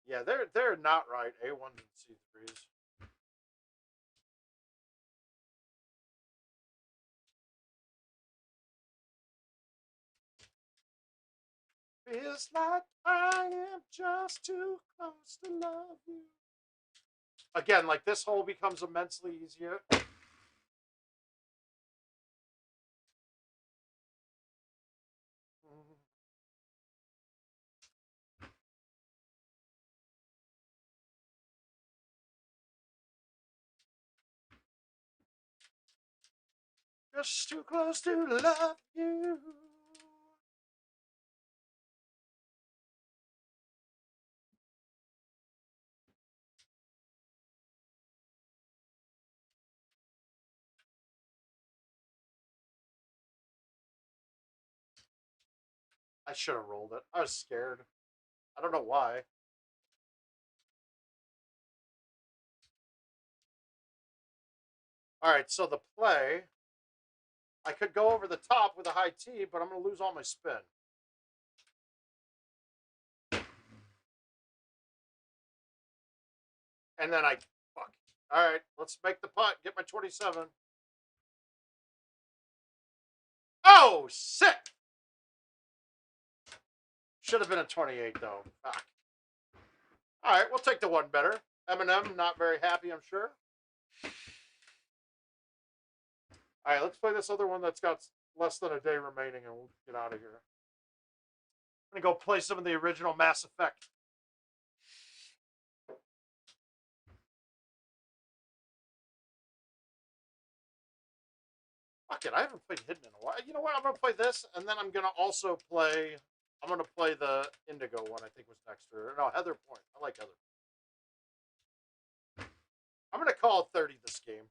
Yeah, they're not right. A1s and C3s. Feels like I am just too close to love you. Again, like this hole becomes immensely easier. Just too close to love you. I should have rolled it. I was scared. I don't know why. All right, so the play, I could go over the top with a high tee, but I'm going to lose all my spin. And then fuck. All right, let's make the putt. Get my 27. Oh, sick. Should have been a 28, though. Fuck. All right, we'll take the one better. Eminem, not very happy, I'm sure. All right, let's play this other one that's got less than a day remaining, and we'll get out of here. I'm going to go play some of the original Mass Effect. Fuck it, I haven't played Hidden in a while. You know what? I'm going to play this, and then I'm going to also play... I'm going to play the Indigo one, I think was next. Or, no, Heather Point. I like Heather. I'm going to call it 30 this game.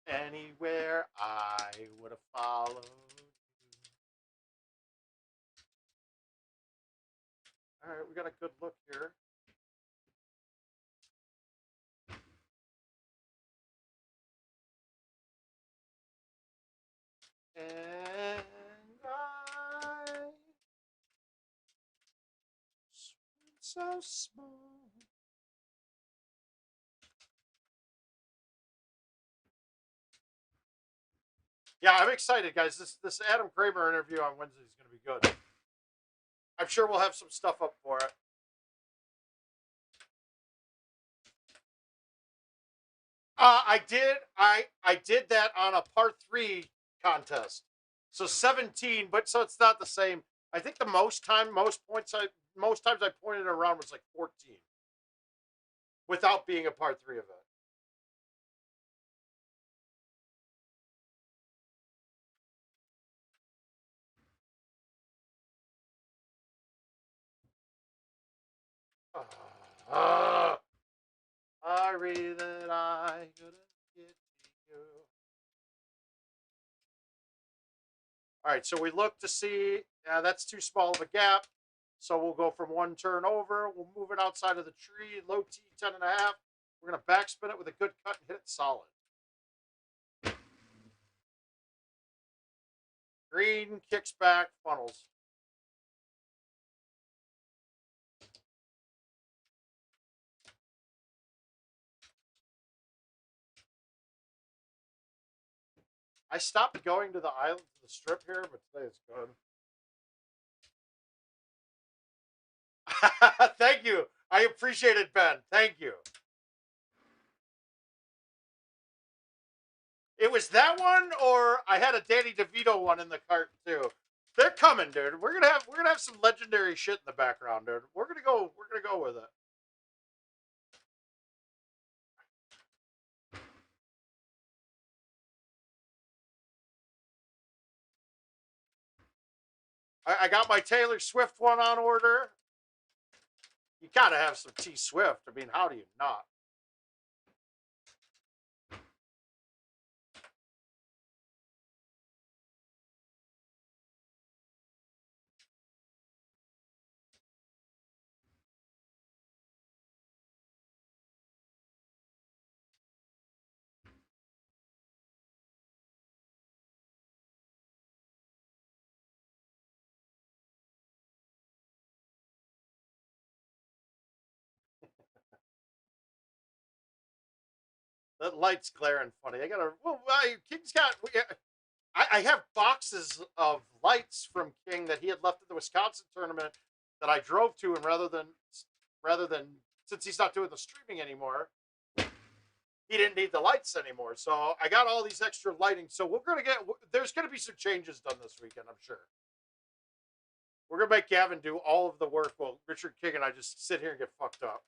Anywhere I would have followed you. All right, we got a good look here. And I swim so small. Yeah, I'm excited, guys. This Adam Kramer interview on Wednesday is going to be good. I'm sure we'll have some stuff up for it. I did that on a par 3 contest. So 17, but so it's not the same. I think the most times I pointed around was like 14. without being a part 3 of it. Sorry that I couldn't get to you. All right, so we look to see, that's too small of a gap. So we'll go from 1 turn over. We'll move it outside of the tree, low T, 10.5. We're going to backspin it with a good cut and hit it solid. Green kicks back, funnels. I stopped going to the island, to the strip here, but today it's good. Thank you. I appreciate it, Ben. Thank you. It was that one, or I had a Danny DeVito one in the cart too. They're coming, dude. We're gonna have some legendary shit in the background, dude. We're gonna go with it. I got my Taylor Swift one on order. You gotta have some T Swift. I mean, how do you not? That light's glaring funny. I gotta. Well, King's got. I have boxes of lights from King that he had left at the Wisconsin tournament that I drove to, and rather than since he's not doing the streaming anymore, he didn't need the lights anymore. So I got all these extra lighting. So there's gonna be some changes done this weekend, I'm sure. We're gonna make Gavin do all of the work while Richard King and I just sit here and get fucked up.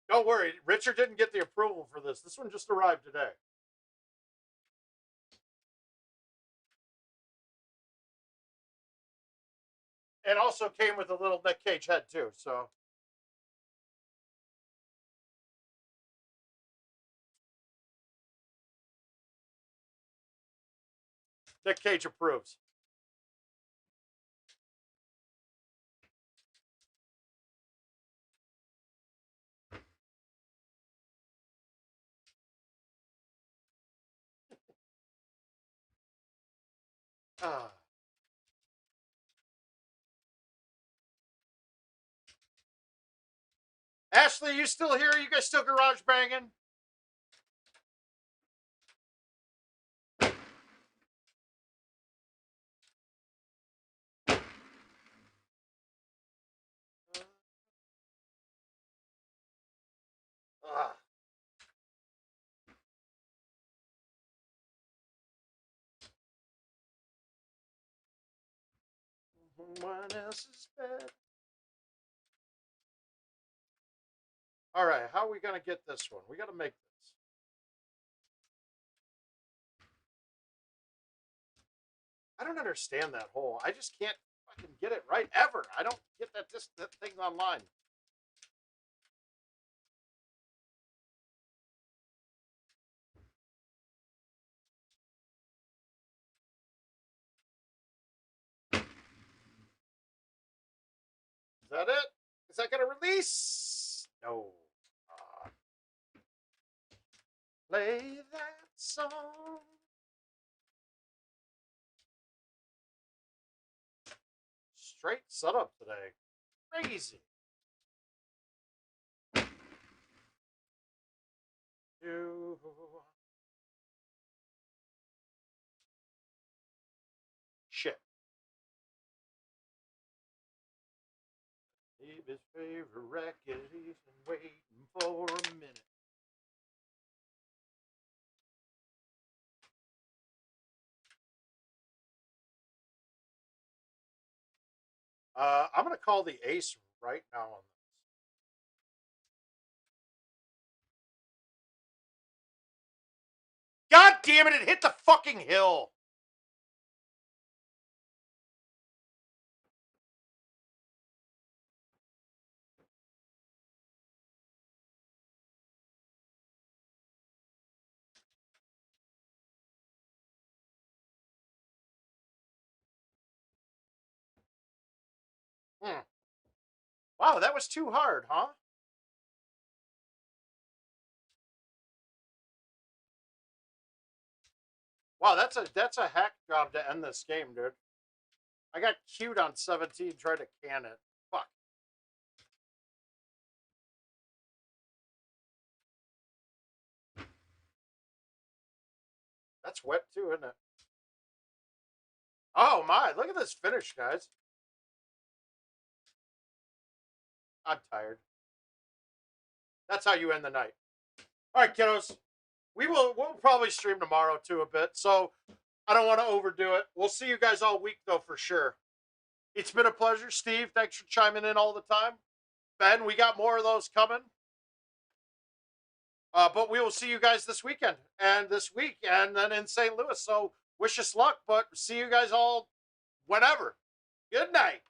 Don't worry, Richard didn't get the approval for this. This one just arrived today. It also came with a little Nick Cage head too, so. Nick Cage approves. Ashley, you still here? You guys still garage banging? One else's bed. All right, how are we gonna get this one? We gotta make this. I don't understand that hole. I just can't fucking get it right ever. I don't get that thing online. Is that it? Is that gonna release? No. Play that song. Straight setup today. Crazy. Leave his favorite record, he's been waiting for a minute. I'm going to call the ace right now on this. God damn it, it hit the fucking hill. Wow, that was too hard, huh? Wow, that's a hack job to end this game, dude. I got queued on 17 trying to can it. Fuck. That's wet too, isn't it? Oh my, look at this finish, guys. I'm tired. That's how you end the night. All right, kiddos. We'll probably stream tomorrow too a bit, so I don't want to overdo it. We'll see you guys all week though for sure. It's been a pleasure, Steve. Thanks for chiming in all the time. Ben, we got more of those coming. But we will see you guys this weekend and this week and then in St. Louis. So wish us luck, but see you guys all whenever. Good night.